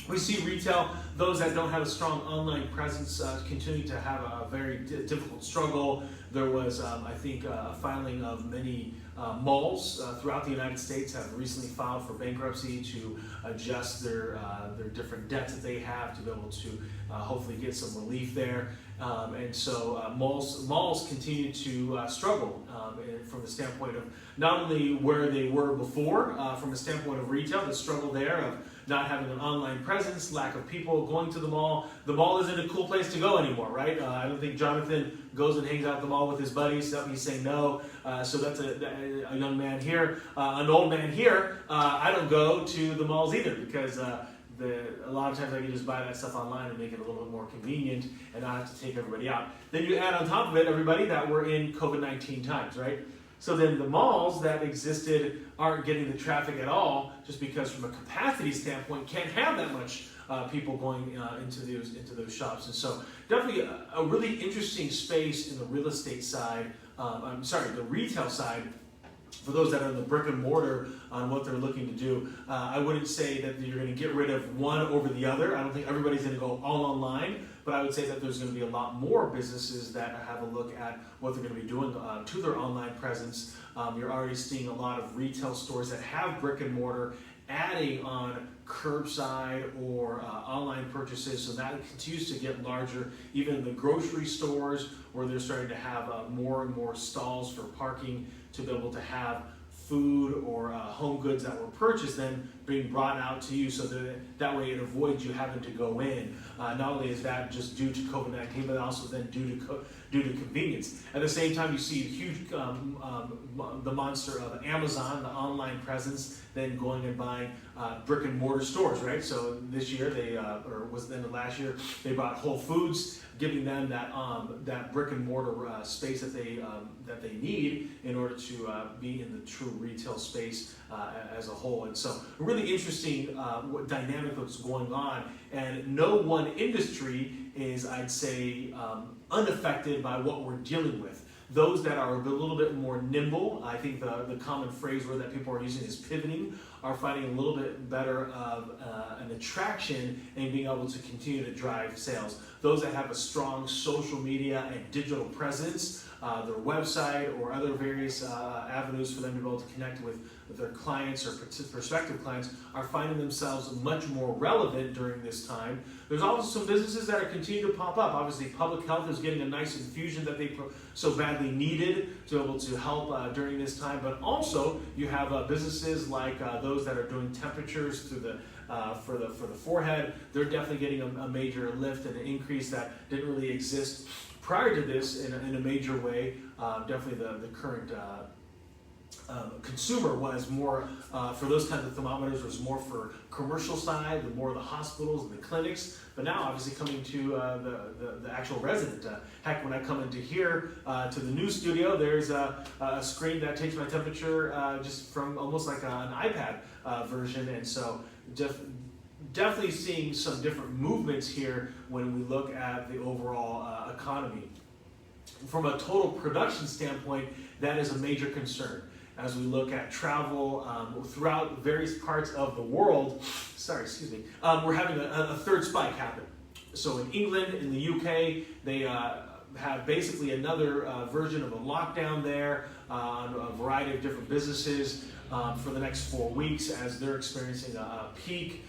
[SPEAKER 1] We see retail, those that don't have a strong online presence continue to have a very difficult struggle. There was, I think, a filing of many malls throughout the United States have recently filed for bankruptcy to adjust their different debts that they have to be able to hopefully get some relief there. And so malls continue to struggle from the standpoint of not only where they were before, from a standpoint of retail, the struggle there of not having an online presence, lack of people going to the mall. The mall isn't a cool place to go anymore, right? I don't think Jonathan goes and hangs out at the mall with his buddies. He's saying no. So that's a young man here. An old man here, I don't go to the malls either because a lot of times I can just buy that stuff online and make it a little bit more convenient and not have to take everybody out. Then you add on top of it, everybody, that we're in COVID-19 times, right? So then the malls that existed aren't getting the traffic at all just because from a capacity standpoint can't have that much people going into those shops. And so definitely a really interesting space in the real estate side, the retail side. For those that are in the brick and mortar on what they're looking to do, I wouldn't say that you're going to get rid of one over the other. I don't think everybody's going to go all online, but I would say that there's going to be a lot more businesses that have a look at what they're going to be doing to their online presence. You're already seeing a lot of retail stores that have brick and mortar adding on curbside or online purchases, so that continues to get larger. Even in the grocery stores, where they're starting to have more and more stalls for parking to be able to have food or home goods that were purchased then being brought out to you, so that way it avoids you having to go in. Not only is that just due to COVID-19, but also then due to convenience. At the same time, you see a huge the monster of Amazon, the online presence, then going and buying brick and mortar stores, right? So this year or was the end of last year, they bought Whole Foods, giving them that brick and mortar space that they need in order to be in the true retail space as a whole. And so a really interesting dynamic that's going on, and no one industry is, I'd say, unaffected by what we're dealing with. Those that are a little bit more nimble, I think the common phrase word that people are using is pivoting, are finding a little bit better of an attraction and being able to continue to drive sales. Those that have a strong social media and digital presence, their website or other various avenues for them to be able to connect with their clients or prospective clients, are finding themselves much more relevant during this time. There's also some businesses that are continuing to pop up. Obviously, public health is getting a nice infusion that they so badly needed to be able to help during this time. But also, you have businesses like those that are doing temperatures through for the forehead. They're definitely getting a major lift and an increase that didn't really exist prior to this in a major way. Definitely the current consumer was more for those kinds of thermometers, was more for commercial side, the more the hospitals and the clinics. But now, obviously, coming to the actual resident. Heck, when I come into here to the new studio, there's a screen that takes my temperature just from almost like an iPad version, and so definitely seeing some different movements here when we look at the overall economy. From a total production standpoint, that is a major concern. As we look at travel throughout various parts of the world, we're having a third spike happen. So in England, in the UK, they have basically another version of a lockdown there on a variety of different businesses for the next 4 weeks as they're experiencing a peak.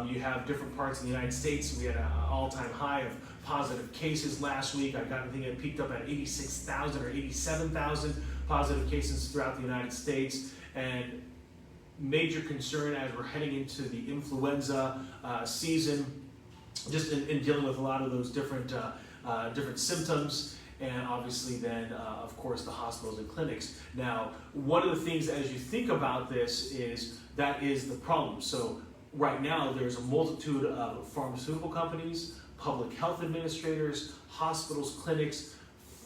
[SPEAKER 1] You have different parts of the United States. We had an all-time high of positive cases last week. I think it peaked up at 86,000 or 87,000 positive cases throughout the United States. And major concern as we're heading into the influenza season, just in dealing with a lot of those different symptoms, and obviously then, of course, the hospitals and clinics. Now, one of the things as you think about this is that is the problem. So right now, there's a multitude of pharmaceutical companies, public health administrators, hospitals, clinics,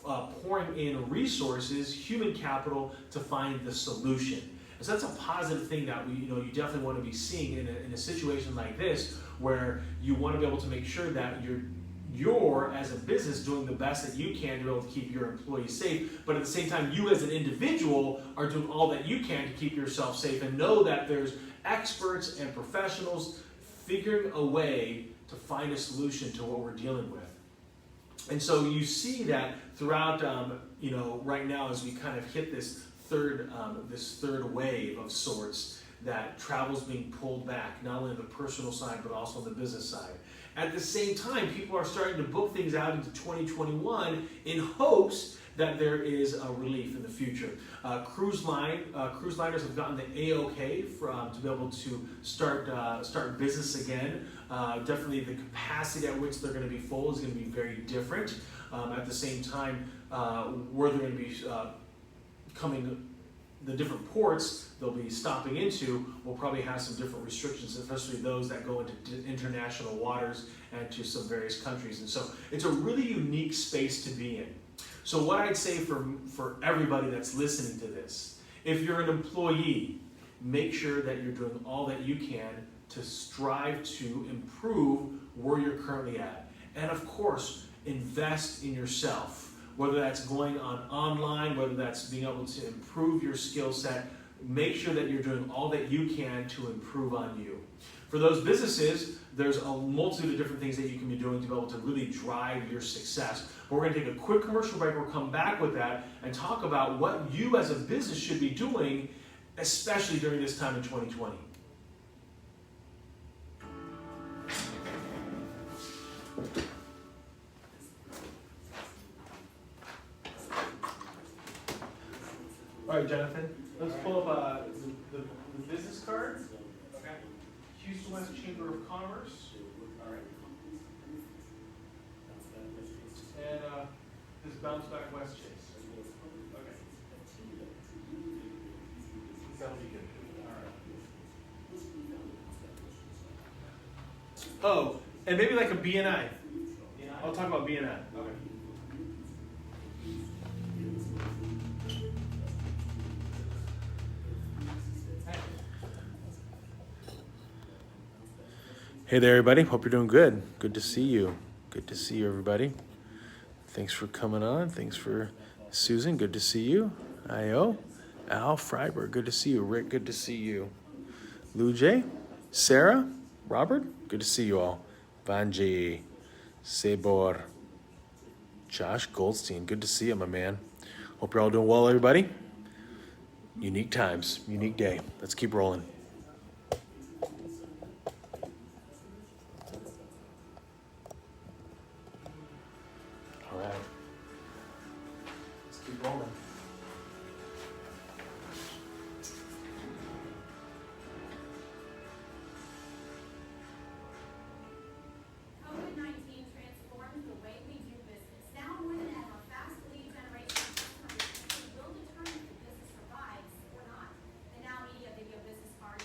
[SPEAKER 1] pouring in resources, human capital to find the solution. And so that's a positive thing that you definitely want to be seeing in a situation like this, where you want to be able to make sure that you're as a business doing the best that you can to be able to keep your employees safe, but at the same time, you as an individual are doing all that you can to keep yourself safe, and know that there's experts and professionals figuring a way to find a solution to what we're dealing with. And so you see that throughout, right now as we kind of hit this third wave of sorts, that travel's being pulled back, not only on the personal side, but also on the business side. At the same time, people are starting to book things out into 2021 in hopes that there is a relief in the future. Cruise liners have gotten the A-OK to be able to start business again. Definitely the capacity at which they're going to be full is going to be very different. At the same time, where they're going to be the different ports they'll be stopping into will probably have some different restrictions, especially those that go into international waters and to some various countries. And so it's a really unique space to be in. So what I'd say for everybody that's listening to this, if you're an employee, make sure that you're doing all that you can to strive to improve where you're currently at. And of course, invest in yourself. Whether that's going online, whether that's being able to improve your skill set, make sure that you're doing all that you can to improve on you. For those businesses, there's a multitude of different things that you can be doing to be able to really drive your success. But we're going to take a quick commercial break. We'll come back with that and talk about what you as a business should be doing, especially during this time in 2020. All right, Jonathan, let's pull up the business card.
[SPEAKER 6] Okay.
[SPEAKER 1] Houston West Chamber of Commerce.
[SPEAKER 6] All right.
[SPEAKER 1] And this Bounce Back West Chase.
[SPEAKER 6] Okay.
[SPEAKER 1] That'll be good.
[SPEAKER 6] All right.
[SPEAKER 1] Oh, and maybe like a BNI. I'll talk about BNI.
[SPEAKER 6] Okay.
[SPEAKER 7] Hey there, everybody. Hope you're doing good. Good to see you. Good to see you, everybody. Thanks for coming on. Thanks for Susan. Good to see you. Io. Al Freiberg. Good to see you. Rick. Good to see you. Lou J. Sarah. Robert. Good to see you all. Vanji. Sebor. Josh Goldstein. Good to see you, my man. Hope you're all doing well, everybody. Unique times. Unique day. Let's keep rolling.
[SPEAKER 8] Business cards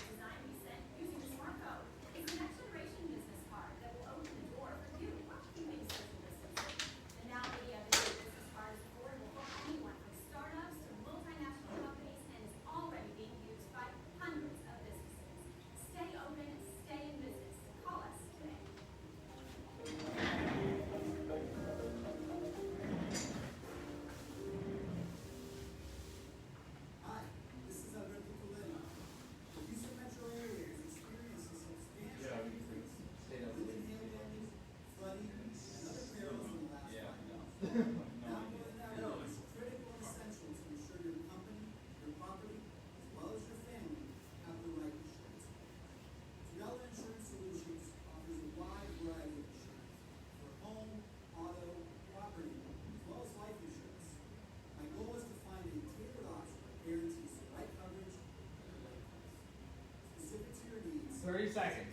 [SPEAKER 6] 30 seconds.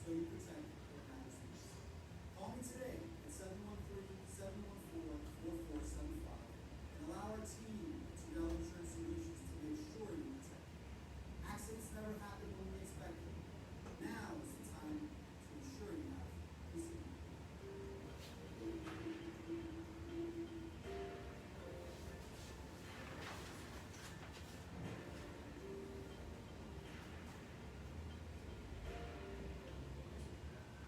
[SPEAKER 8] So you protect what matters most. Call me today at 713-714-4475 and allow our team to develop insurance solutions to make sure you're protected. Accidents never happen when we expect them. Now is the time to ensure you have peace of mind.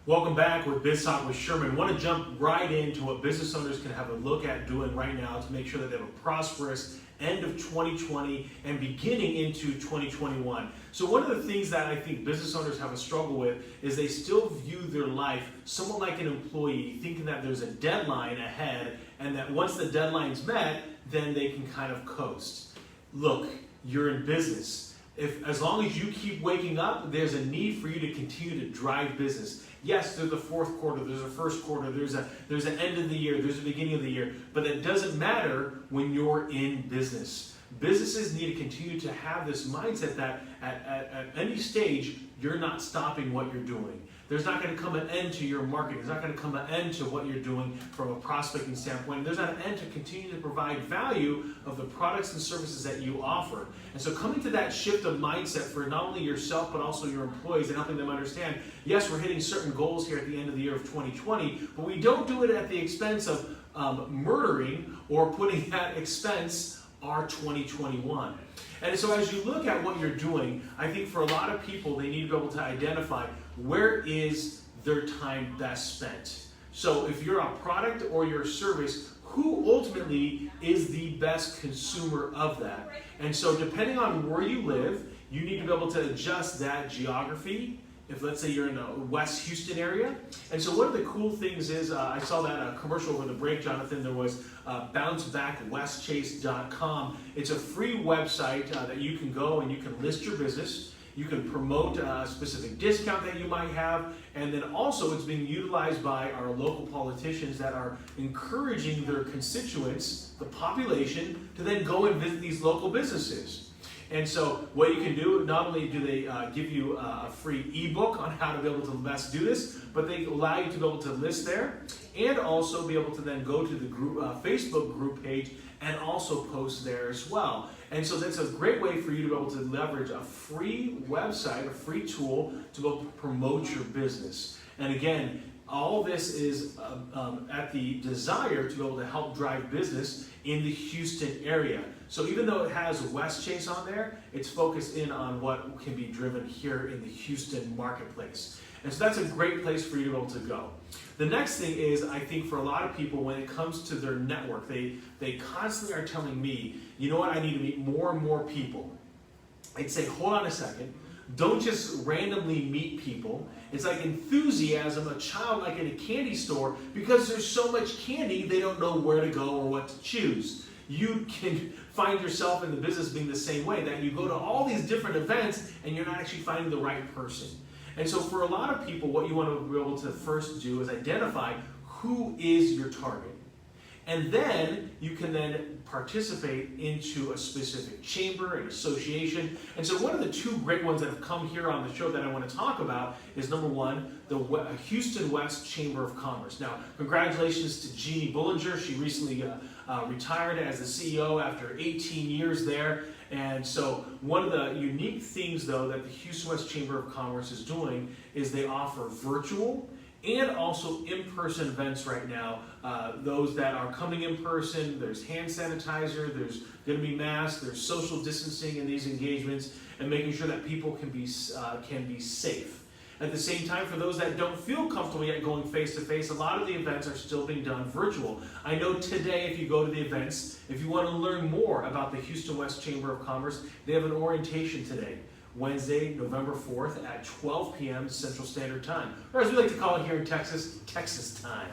[SPEAKER 7] Welcome back with Biz Talk with Sherman. I want to jump right into what business owners can have a look at doing right now to make sure that they have a prosperous end of 2020 and beginning into 2021. So one of the things that I think business owners have a struggle with is they still view their life somewhat like an employee, thinking that there's a deadline ahead and that once the deadline's met, then they can kind of coast. Look, you're in business. As long as you keep waking up, there's a need for you to continue to drive business. Yes, there's the fourth quarter, there's a first quarter, there's an end of the year, there's a beginning of the year, but that doesn't matter when you're in business. Businesses need to continue to have this mindset that at any stage, you're not stopping what you're doing. There's not going to come an end to your marketing. There's not going to come an end to what you're doing from a prospecting standpoint. There's not an end to continue to provide value of the products and services that you offer. And so coming to that shift of mindset for not only yourself, but also your employees and helping them understand, yes, we're hitting certain goals here at the end of the year of 2020, but we don't do it at the expense of murdering or putting at expense our 2021. And so as you look at what you're doing, I think for a lot of people, they need to be able to identify where is their time best spent. So if you're a product or your service, who ultimately is the best consumer of that? And so depending on where you live, you need to be able to adjust that geography. If let's say you're in the West Houston area. And so one of the cool things is, I saw that commercial over the break, Jonathan, there was bouncebackwestchase.com. It's a free website that you can go and you can list your business. You can promote a specific discount that you might have. And then also it's being utilized by our local politicians that are encouraging their constituents, the population, to then go and visit these local businesses. And so what you can do, not only do they give you a free ebook on how to be able to best do this, but they allow you to be able to list there and also be able to then go to the group Facebook group page and also post there as well. And so that's a great way for you to be able to leverage a free website, a free tool to be able to promote your business. And again, all this is at the desire to be able to help drive business in the Houston area. So even though it has West Chase on there, it's focused in on what can be driven here in the Houston marketplace. And so that's a great place for you to be able to go. The next thing is, I think for a lot of people, when it comes to their network, they constantly are telling me, you know what, I need to meet more and more people. I'd say, hold on a second. Don't just randomly meet people. It's like enthusiasm, a child like in a candy store, because there's so much candy, they don't know where to go or what to choose. You can find yourself in the business being the same way, that you go to all these different events and you're not actually finding the right person. And so for a lot of people, what you want to be able to first do is identify who is your target. And then you can then participate into a specific chamber, an association. And so one of the two great ones that have come here on the show that I want to talk about is number one, the Houston West Chamber of Commerce. Now, congratulations to Jeannie Bullinger. She recently retired as the CEO after 18 years there. And so one of the unique things, though, that the Houston West Chamber of Commerce is doing is they offer virtual and also in-person events right now. Those that are coming in person, there's hand sanitizer, there's going to be masks, there's social distancing in these engagements, and making sure that people can be safe. At the same time, for those that don't feel comfortable yet going face-to-face, a lot of the events are still being done virtual. I know today, if you go to the events, if you want to learn more about the Houston West Chamber of Commerce, they have an orientation today. Wednesday, November 4th at 12 p.m. Central Standard Time, or as we like to call it here in Texas, Texas time.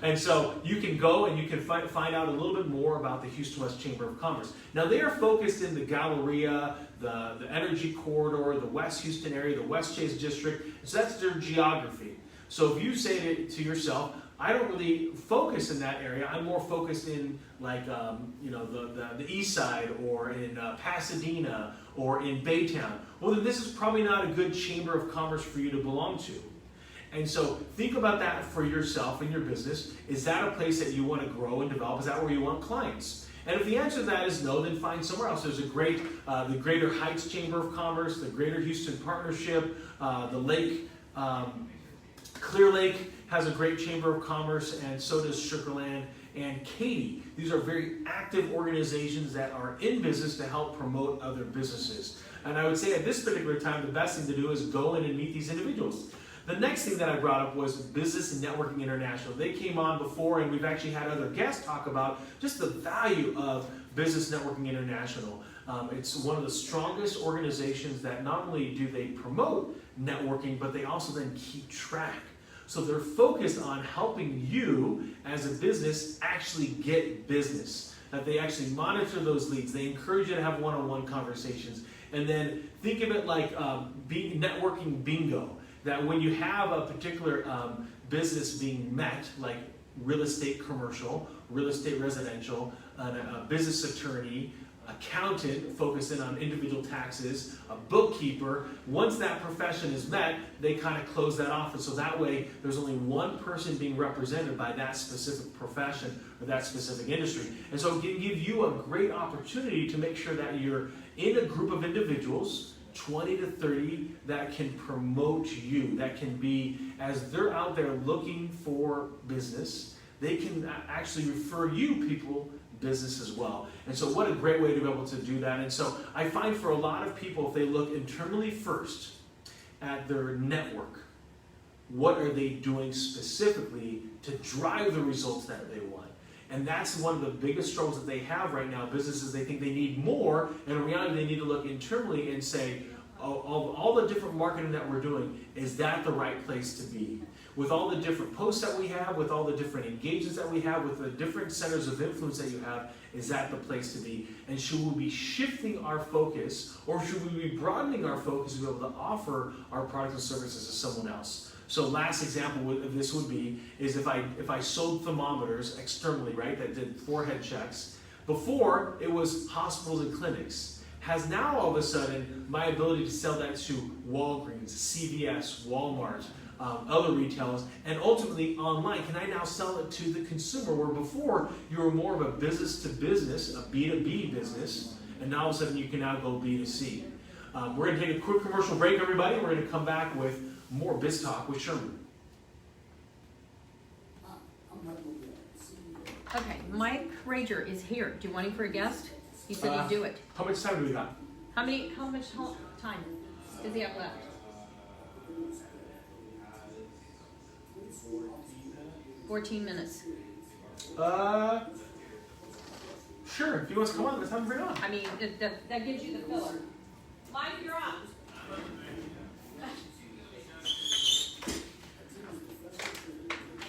[SPEAKER 7] And so you can go and you can find out a little bit more about the Houston West Chamber of Commerce. Now they are focused in the Galleria, the Energy Corridor, the West Houston area, the West Chase District. So that's their geography. So if you say to yourself,
[SPEAKER 1] I don't really focus in that area. I'm more focused in like the east side or in Pasadena or in Baytown. Well, then this is probably not a good chamber of commerce for you to belong to. And so think about that for yourself and your business. Is that a place that you want to grow and develop? Is that where you want clients? And if the answer to that is no, then find somewhere else. There's a great, the Greater Heights Chamber of Commerce, the Greater Houston Partnership, the Lake, Clear Lake has a great Chamber of Commerce, and so does Sugarland and Katy. These are very active organizations that are in business to help promote other businesses. And I would say at this particular time, the best thing to do is go in and meet these individuals. The next thing that I brought up was Business and Networking International. They came on before, and we've actually had other guests talk about just the value of Business Networking International. It's one of the strongest organizations that not only do they promote networking, but they also then keep track. So they're focused on helping you as a business actually get business. That they actually monitor those leads. They encourage you to have one-on-one conversations. And then think of it like networking bingo. That when you have a particular business being met, like real estate commercial, real estate residential, a business attorney, accountant focused in on individual taxes, a bookkeeper, once that profession is met, they kind of close that off. And so that way, there's only one person being represented by that specific profession or that specific industry. And so it can give you a great opportunity to make sure that you're in a group of individuals, 20 to 30, that can promote you, that can be, as they're out there looking for business, they can actually refer you people business as well. And so what a great way to be able to do that. And so I find for a lot of people, if they look internally first at their network, what are they doing specifically to drive the results that they want? And that's one of the biggest struggles that they have right now. Businesses, they think they need more, and in reality, they need to look internally and say, all the different marketing that we're doing, is that the right place to be? With all the different posts that we have, with all the different engagements that we have, with the different centers of influence that you have, is that the place to be? And should we be shifting our focus, or should we be broadening our focus to be able to offer our products and services to someone else? So last example of this would be, is if I sold thermometers externally, right, that did forehead checks. Before, it was hospitals and clinics. Has now all of a sudden my ability to sell that to Walgreens, CVS, Walmart, other retailers, and ultimately online. Can I now sell it to the consumer, where before you were more of a business to business, a B2B business, and now all of a sudden you can now go B2C. We're going to take a quick commercial break, everybody. We're going to come back with more Biz Talk with Sherman.
[SPEAKER 9] Okay, Mike Rager is here. Do you want him for a guest? He said he'd do it.
[SPEAKER 1] How much time do we got?
[SPEAKER 9] How much time does he have left? 14 minutes.
[SPEAKER 1] Sure. If he wants to come on, let's have him bring on.
[SPEAKER 9] I mean, that gives you the filler.
[SPEAKER 5] Mike, you're up. I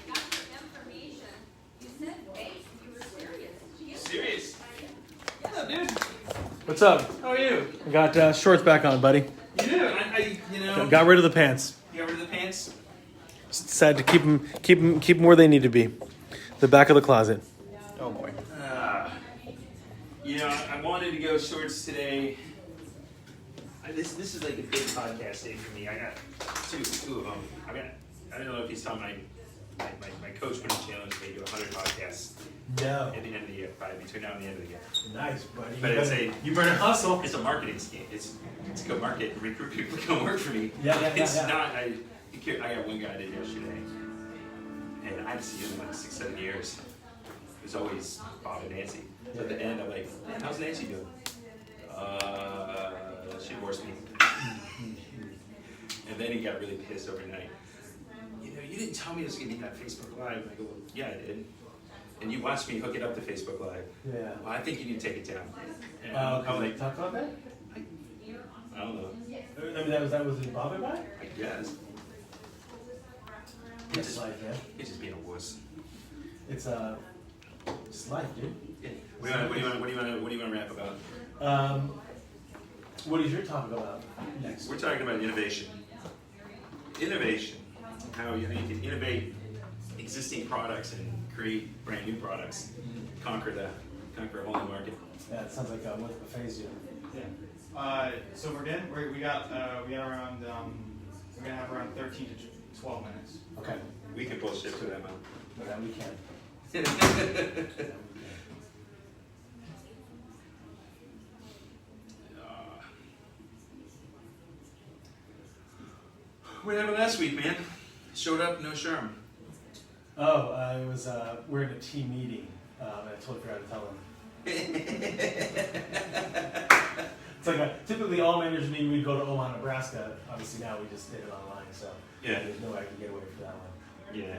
[SPEAKER 5] got your information. You said wait, you were serious.
[SPEAKER 6] Serious? Yeah, dude.
[SPEAKER 1] What's up?
[SPEAKER 6] How are you?
[SPEAKER 1] I got shorts back on, buddy.
[SPEAKER 6] You do. I you know.
[SPEAKER 1] Got rid of the pants.
[SPEAKER 6] You got rid of the pants?
[SPEAKER 1] Just decided to keep them where they need to be. The back of the closet.
[SPEAKER 6] Oh boy. You know, I wanted to go shorts today. This is like a big podcast day for me. I got two of them. I don't know if he's telling my coach put a challenge me to 100 podcasts
[SPEAKER 1] No.
[SPEAKER 6] at the end of the year, probably between now and the end of the year.
[SPEAKER 1] Nice, buddy.
[SPEAKER 6] But
[SPEAKER 1] You better hustle.
[SPEAKER 6] It's a marketing scheme. It's to go market and recruit people to come work for me.
[SPEAKER 1] Yeah.
[SPEAKER 6] It's not. I got one guy I did yesterday, and I've seen him in like 6-7 years. It was always Bob and Nancy. So at the end, I'm like, man, how's Nancy doing? She divorced me. And then he got really pissed overnight. You know, you didn't tell me this was gonna be on Facebook Live. And I go, well, yeah, I did. And you watched me hook it up to Facebook Live.
[SPEAKER 1] Yeah.
[SPEAKER 6] Well, I think you need to take it down. And I'm like,
[SPEAKER 1] talk about that?
[SPEAKER 6] I don't know.
[SPEAKER 1] I mean, that was bothered by?
[SPEAKER 6] I guess.
[SPEAKER 1] It's life, man.
[SPEAKER 6] He's just being a wuss.
[SPEAKER 1] It's life, dude.
[SPEAKER 6] Yeah. What do you want to rap about?
[SPEAKER 1] What is your topic about next?
[SPEAKER 6] We're talking about innovation. Innovation. How you can innovate existing products and create brand new products, conquer a whole new market.
[SPEAKER 1] Yeah, it sounds like what buffets do.
[SPEAKER 10] So we're good. We got around we're gonna have around 13 to 12 minutes.
[SPEAKER 1] Okay.
[SPEAKER 6] We can bullshit to that amount.
[SPEAKER 1] But then we can.
[SPEAKER 6] What happened last week, man? Showed up, no Sherman.
[SPEAKER 1] Oh, it was, we're in a team meeting, and I totally forgot to tell them. It's like typically all managers meeting, we'd go to Omaha, Nebraska. Obviously now we just did it online, so
[SPEAKER 6] Yeah.
[SPEAKER 1] there's no way I can get away for that one.
[SPEAKER 6] Yeah.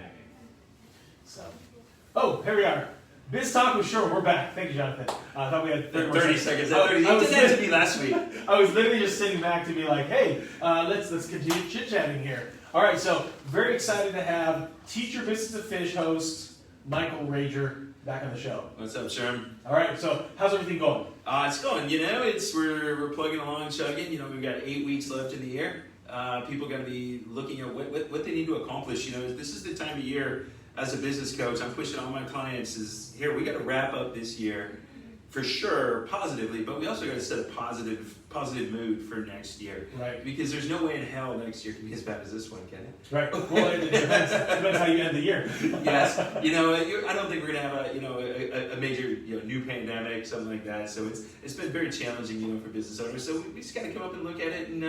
[SPEAKER 1] So, oh, here we are. Biz Talk with Sherman. We're back. Thank you, Jonathan. I thought we had
[SPEAKER 6] 30 seconds.
[SPEAKER 1] You
[SPEAKER 6] You did that to me last week.
[SPEAKER 1] I was literally just sitting back to be like, hey, let's continue chit-chatting here. All right, so very excited to have Teach Your Business to Fish host Michael Rager back on the show.
[SPEAKER 6] What's up, Sherman?
[SPEAKER 1] All right, so how's everything going?
[SPEAKER 6] It's going. We're plugging along, chugging. We've got 8 weeks left in the year. People got to be looking at what they need to accomplish. This is the time of year. As a business coach, I'm pushing all my clients we got to wrap up this year for sure positively, but we also got to set a positive mood for next year.
[SPEAKER 1] Right.
[SPEAKER 6] Because there's no way in hell next year can be as bad as this one, can it?
[SPEAKER 1] Right. Well, it depends how you end the year.
[SPEAKER 6] Yes. I don't think we're gonna have a major new pandemic, something like that. So it's been very challenging, for business owners. So we just got to come up and look at it and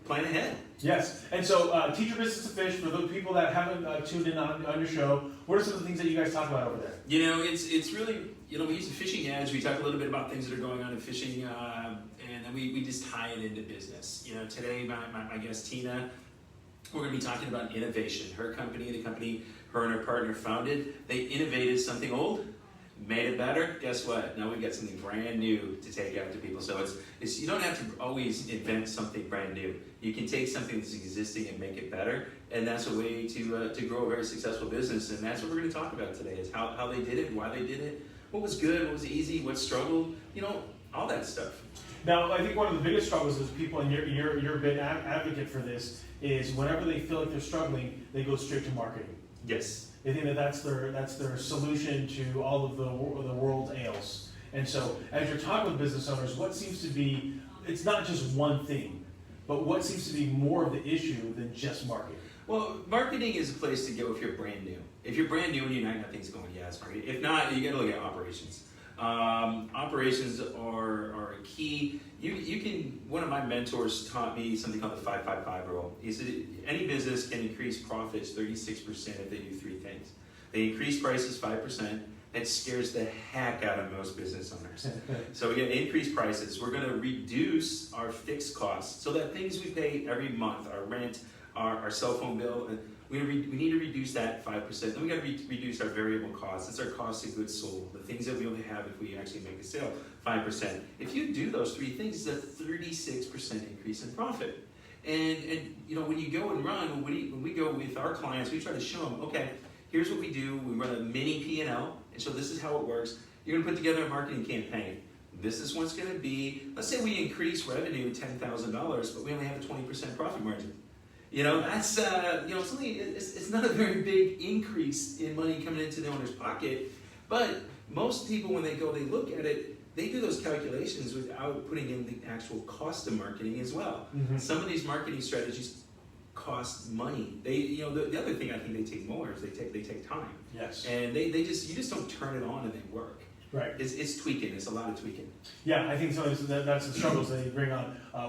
[SPEAKER 6] plan ahead.
[SPEAKER 1] Yes, and so Teach Your Business to Fish, for those people that haven't tuned in on your show, what are some of the things that you guys talk about over there?
[SPEAKER 6] It's really, we use the fishing edge. We talk a little bit about things that are going on in fishing, and then we just tie it into business. Today, my guest Tina, we're going to be talking about innovation. Her company, the company her and her partner founded, they innovated something old, made it better. Guess what? Now we've got something brand new to take out to people. So it's you don't have to always invent something brand new. You can take something that's existing and make it better, and that's a way to grow a very successful business. And that's what we're going to talk about today: is how they did it, why they did it, what was good, what was easy, what struggled, all that stuff.
[SPEAKER 1] Now, I think one of the biggest struggles is people, and you're a big advocate for this, is whenever they feel like they're struggling, they go straight to marketing.
[SPEAKER 6] Yes.
[SPEAKER 1] They think that's their solution to all of the world's ails. And so, as you're talking with business owners, what seems to be, it's not just one thing, but what seems to be more of the issue than just marketing?
[SPEAKER 6] Well, marketing is a place to go if you're brand new. If you're brand new and you got things going, yeah, it's marketing. If not, you got to look at operations. Operations are a key. You can. One of my mentors taught me something called the 5-5-5 rule. He said any business can increase profits 36% if they do 3 things. They increase prices 5%. That scares the heck out of most business owners. So we get increased prices. We're going to reduce our fixed costs. So that things we pay every month, our rent, our cell phone bill, we need to reduce that 5%. Then we got to reduce our variable costs. It's our cost of goods sold, the things that we only have if we actually make a sale, 5%. If you do those 3 things, it's a 36% increase in profit. And when you go and run, when we go with our clients, we try to show them, okay, here's what we do. We run a mini P&L, and so this is how it works. You're going to put together a marketing campaign. This is what's going to be. Let's say we increase revenue $10,000, but we only have a 20% profit margin. That's it's not a very big increase in money coming into the owner's pocket, but most people when they look at it, they do those calculations without putting in the actual cost of marketing as well. Mm-hmm. Some of these marketing strategies cost money. The other thing I think they take more is they take time.
[SPEAKER 1] Yes.
[SPEAKER 6] And you just don't turn it on and they work.
[SPEAKER 1] Right.
[SPEAKER 6] It's tweaking. It's a lot of tweaking.
[SPEAKER 1] Yeah, I think so. That's the struggles. They bring on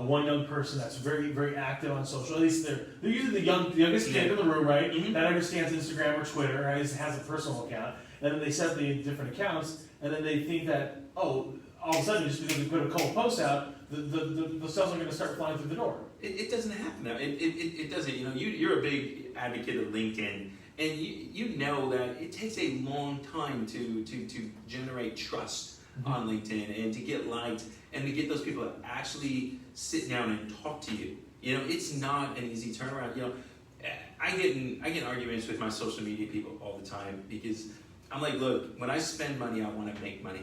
[SPEAKER 1] one young person that's very, very active on social. At least they're usually the youngest kid in the room, right? Mm-hmm. That understands Instagram or Twitter, right? Has a personal account, and then they set the different accounts, and then they think that all of a sudden just because we put a couple posts out, the sales are going to start flying through the door.
[SPEAKER 6] It doesn't happen now. It doesn't. You're a big advocate of LinkedIn. And you know that it takes a long time to generate trust on LinkedIn and to get liked and to get those people to actually sit down and talk to you. It's not an easy turnaround. I get in arguments with my social media people all the time because I'm like, look, when I spend money, I want to make money.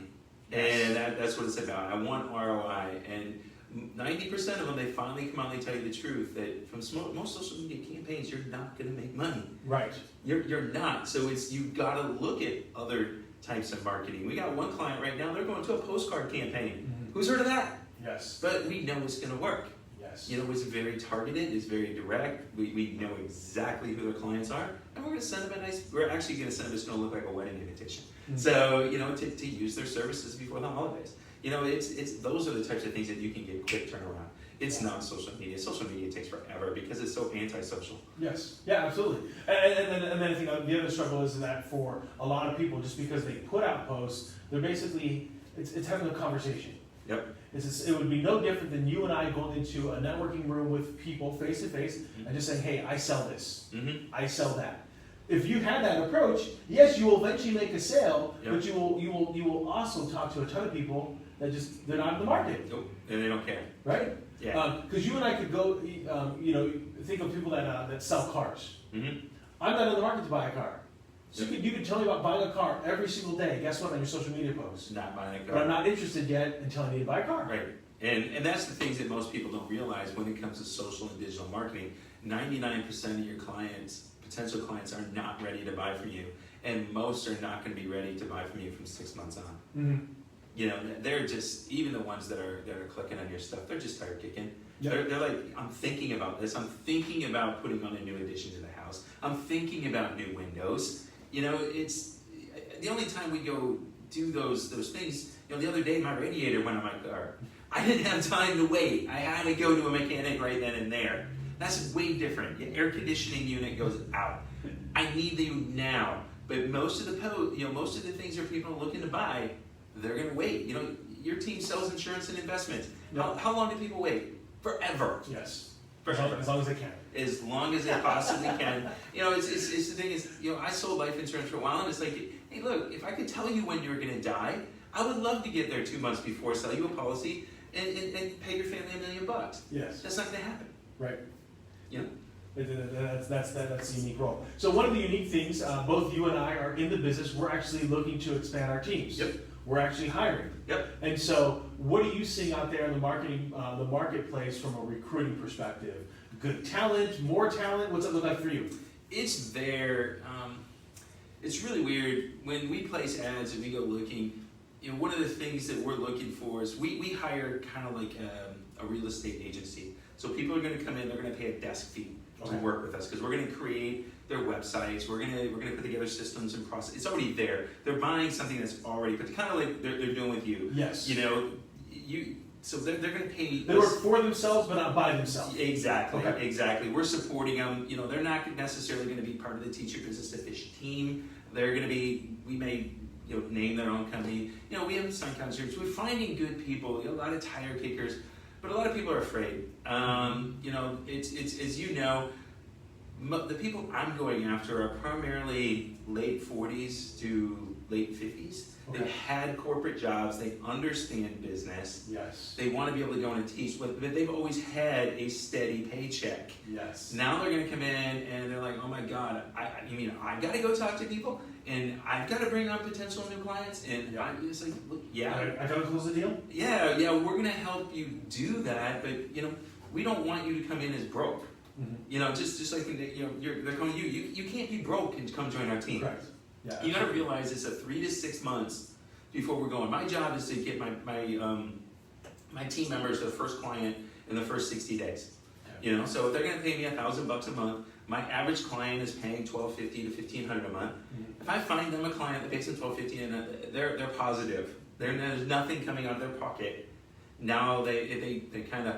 [SPEAKER 6] Yes. And that's what it's about. I want ROI. And 90% of them, they finally come out and they tell you the truth that from most social media campaigns, you're not going to make money.
[SPEAKER 1] Right.
[SPEAKER 6] You're not. So you've got to look at other types of marketing. We got one client right now, they're going to a postcard campaign.
[SPEAKER 1] Mm-hmm.
[SPEAKER 6] Who's heard of that?
[SPEAKER 1] Yes.
[SPEAKER 6] But we know it's going to work.
[SPEAKER 1] Yes.
[SPEAKER 6] You know, it's very targeted, it's very direct. We know exactly who their clients are, and we're going to send them we're actually going to send them, it's going to look like a wedding invitation.
[SPEAKER 1] Mm-hmm.
[SPEAKER 6] So, you know, to use their services before the holidays. You know, it's those are the types of things that you can get quick turnaround. It's not social media. Social media takes forever because it's so antisocial.
[SPEAKER 1] Yes. Yeah, absolutely. And then I think the other struggle is that for a lot of people, just because they put out posts, they're basically, it's having a conversation.
[SPEAKER 6] Yep.
[SPEAKER 1] It would be no different than you and I going into a networking room with people face to face and just saying, hey, I sell this.
[SPEAKER 6] Mm-hmm.
[SPEAKER 1] I sell that. If you had that approach, yes, you will eventually make a sale,
[SPEAKER 6] Yep.
[SPEAKER 1] but you will also talk to a ton of people that they're not in the market,
[SPEAKER 6] Nope. And they don't care.
[SPEAKER 1] right?
[SPEAKER 6] Yeah.
[SPEAKER 1] Because you and I could go, think of people that sell cars.
[SPEAKER 6] Mm-hmm.
[SPEAKER 1] I'm not in the market to buy a car. So
[SPEAKER 6] Yep.
[SPEAKER 1] you could tell me about buying a car every single day. Guess what? On your social media posts.
[SPEAKER 6] Not buying a
[SPEAKER 1] But I'm
[SPEAKER 6] car.
[SPEAKER 1] not interested yet until I need to buy a car.
[SPEAKER 6] Right. And that's the things that most people don't realize when it comes to social and digital marketing. 99% of your clients, potential clients, are not ready to buy from you. And most are not going to be ready to buy from you from 6 months on.
[SPEAKER 1] Mm-hmm.
[SPEAKER 6] You know, they're just, even the ones that are clicking on your stuff, they're just tired kicking.
[SPEAKER 1] Yep.
[SPEAKER 6] They're like, I'm thinking about this. I'm thinking about putting on a new addition to the house. I'm thinking about new windows. You know, it's the only time we go do those things. You know, the other day my radiator went on my car. I didn't have time to wait. I had to go to a mechanic right then and there. That's way different. Your air conditioning unit goes out. I need you now. But most of the things that people are looking to buy, they're going to wait. You know, your team sells insurance and investments.
[SPEAKER 1] Yep.
[SPEAKER 6] How long do people wait? Forever.
[SPEAKER 1] Yes.
[SPEAKER 6] Forever.
[SPEAKER 1] As long as they can.
[SPEAKER 6] As long as they possibly can. You know, it's the thing is, you know, I sold life insurance for a while, and it's like, hey, look, if I could tell you when you're going to die, I would love to get there 2 months before, sell you a policy, and pay your family $1 million.
[SPEAKER 1] Yes.
[SPEAKER 6] That's not going to happen.
[SPEAKER 1] Right.
[SPEAKER 6] You know?
[SPEAKER 1] That's a unique role. So one of the unique things, both you and I are in the business. We're actually looking to expand our teams.
[SPEAKER 6] Yep.
[SPEAKER 1] We're actually hiring.
[SPEAKER 6] Yep.
[SPEAKER 1] And so, what are you seeing out there in the marketplace from a recruiting perspective? Good talent, more talent. What's it look like for you?
[SPEAKER 6] It's there. It's really weird when we place ads and we go looking. You know, one of the things that we're looking for is we hire kind of like a real estate agency. So people are going to come in. They're going to pay a desk fee to work with us because we're going to create their websites. We're going to put together systems and process. It's already there. They're buying something that's already, but kind of like they're doing with you.
[SPEAKER 1] Yes.
[SPEAKER 6] You know, so they're going to pay.
[SPEAKER 1] They work for themselves, but not by themselves.
[SPEAKER 6] Exactly.
[SPEAKER 1] Okay.
[SPEAKER 6] Exactly. We're supporting them. You know, they're not necessarily going to be part of the Teach Your Business to Fish team. They're going to be. We may name their own company. You know, we have some kind of service. We're finding good people. You know, a lot of tire kickers, but a lot of people are afraid. You know, it's as you know. The people I'm going after are primarily late 40s to late 50s.
[SPEAKER 1] Okay.
[SPEAKER 6] They've had corporate jobs. They understand business.
[SPEAKER 1] Yes.
[SPEAKER 6] They want to be able to go in and teach, but they've always had a steady paycheck.
[SPEAKER 1] Yes.
[SPEAKER 6] Now they're going to come in and they're like, oh my God, you mean I've got to go talk to people and I've got to bring on potential new clients? And
[SPEAKER 1] Yeah.
[SPEAKER 6] I'm just like, look, yeah.
[SPEAKER 1] I got to close the deal?
[SPEAKER 6] Yeah, we're going to help you do that, but you know, we don't want you to come in as broke.
[SPEAKER 1] Mm-hmm.
[SPEAKER 6] You know, just like they're coming to you. You can't be broke and come join our team.
[SPEAKER 1] Correct. Yeah.
[SPEAKER 6] You got to realize it's a 3 to 6 months before we're going. My job is to get my team members their first client in the first 60 days.
[SPEAKER 1] Okay.
[SPEAKER 6] You know, so if they're going to pay me $1,000 a month, my average client is paying $1,250 to $1,500 a month.
[SPEAKER 1] Mm-hmm.
[SPEAKER 6] If I find them a client that pays them $1,250 and they're positive, there's nothing coming out of their pocket. Now they kind of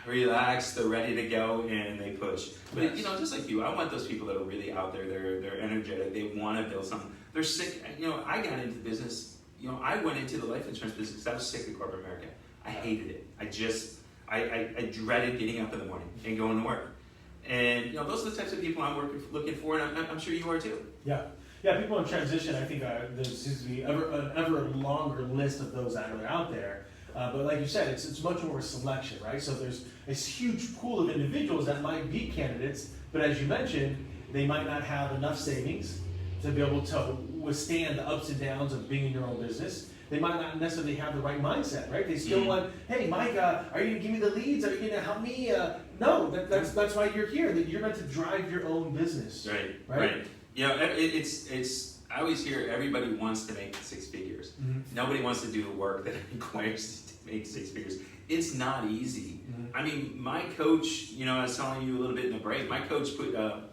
[SPEAKER 6] relax, they're ready to go, and they push. But
[SPEAKER 1] Yes.
[SPEAKER 6] you know, just like you, I want those people that are really out there. They're energetic. They want to build something. They're sick. You know, I got into the business. You know, I went into the life insurance business because I was sick of corporate America. I hated it. I dreaded getting up in the morning and going to work. And you know, those are the types of people I'm looking for, and I'm sure you are too.
[SPEAKER 1] Yeah. Yeah, people in transition, I think there seems to be an ever longer list of those that are out there. But like you said, it's much more a selection, right? So there's this huge pool of individuals that might be candidates, but as you mentioned, they might not have enough savings to be able to withstand the ups and downs of being in your own business. they might not necessarily have the right mindset, right? They still want, hey, Mike, are you gonna give me the leads? Are you gonna help me? No, that's why you're here. That you're meant to drive your own business.
[SPEAKER 6] Right. You know, it's. I always hear everybody wants to make 6 figures. Nobody wants to do the work that requires to make 6 figures. It's not easy. I mean, my coach, you know, I was telling you a little bit in the break. My coach put a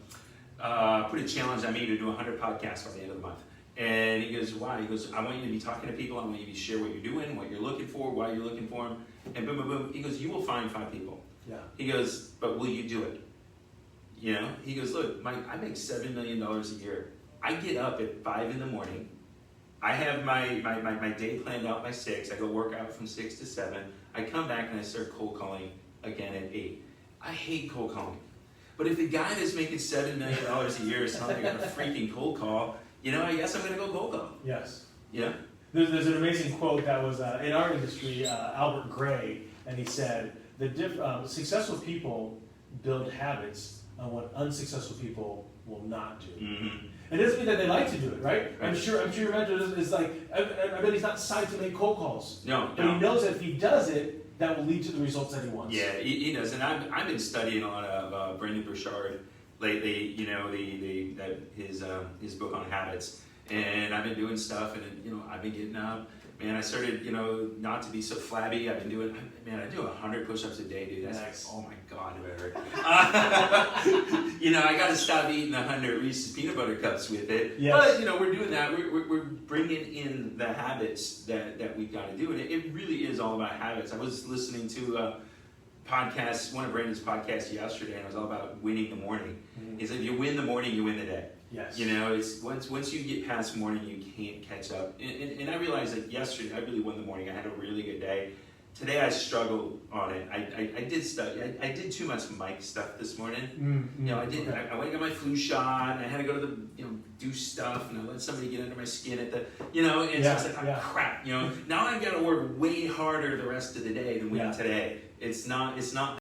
[SPEAKER 6] challenge on me to do 100 podcasts by the end of the month. And he goes, why? He goes, I want you to be talking to people. I want you to share what you're doing, what you're looking for, why you're looking for them. And boom, boom, boom. He goes, you will find 5 people. Yeah. He goes, but will you do it? You know? He goes, look, Mike, I make $7 million a year. I get up at 5 in the morning. I have my day planned out by 6. I go work out from 6 to 7. I come back and I start cold calling again at 8. I hate cold calling. But if the guy that's making $7 million a year is telling me I'm a freaking cold call, you know, I guess I'm going to go cold call.
[SPEAKER 1] Yes.
[SPEAKER 6] Yeah?
[SPEAKER 1] There's an amazing quote that was in our industry, Albert Gray, and he said, successful people build habits on what unsuccessful people will not do. It doesn't mean that they like to do it, right? I'm sure your mentor is like, I bet he's not psyched to make cold calls.
[SPEAKER 6] No.
[SPEAKER 1] But he knows that if he does it, that will lead to the results that he wants.
[SPEAKER 6] Yeah, he does. And I've been studying a lot of Brendon Burchard lately, you know, his book on habits. And I've been doing stuff, and, you know, I've been getting up. Man, I started, you know, not to be so flabby. I've been doing, man, I do 100 push-ups a day, dude. That's
[SPEAKER 1] nice.
[SPEAKER 6] Oh my God, whatever. You know, I got to stop eating 100 Reese's peanut butter cups with it.
[SPEAKER 1] Yes.
[SPEAKER 6] But, you know, we're doing that. We're bringing in the habits that we've got to do. And it really is all about habits. I was listening to a podcast, one of Brandon's podcasts yesterday, and it was all about winning the morning. He said, if you win the morning, you win the day.
[SPEAKER 1] Yes.
[SPEAKER 6] You know, it's once you get past morning, you can't catch up. And I realized that yesterday, I really won the morning. I had a really good day. Today, I struggled on it. I did study. I did too much Mike stuff this morning. You know, I did. Okay. I went and got my flu shot, and I had to go to the, you know, do stuff, and I let somebody get under my skin at the, you know, and so I was like, oh, crap. You know, now I've got to work way harder the rest of the day than we did today. It's not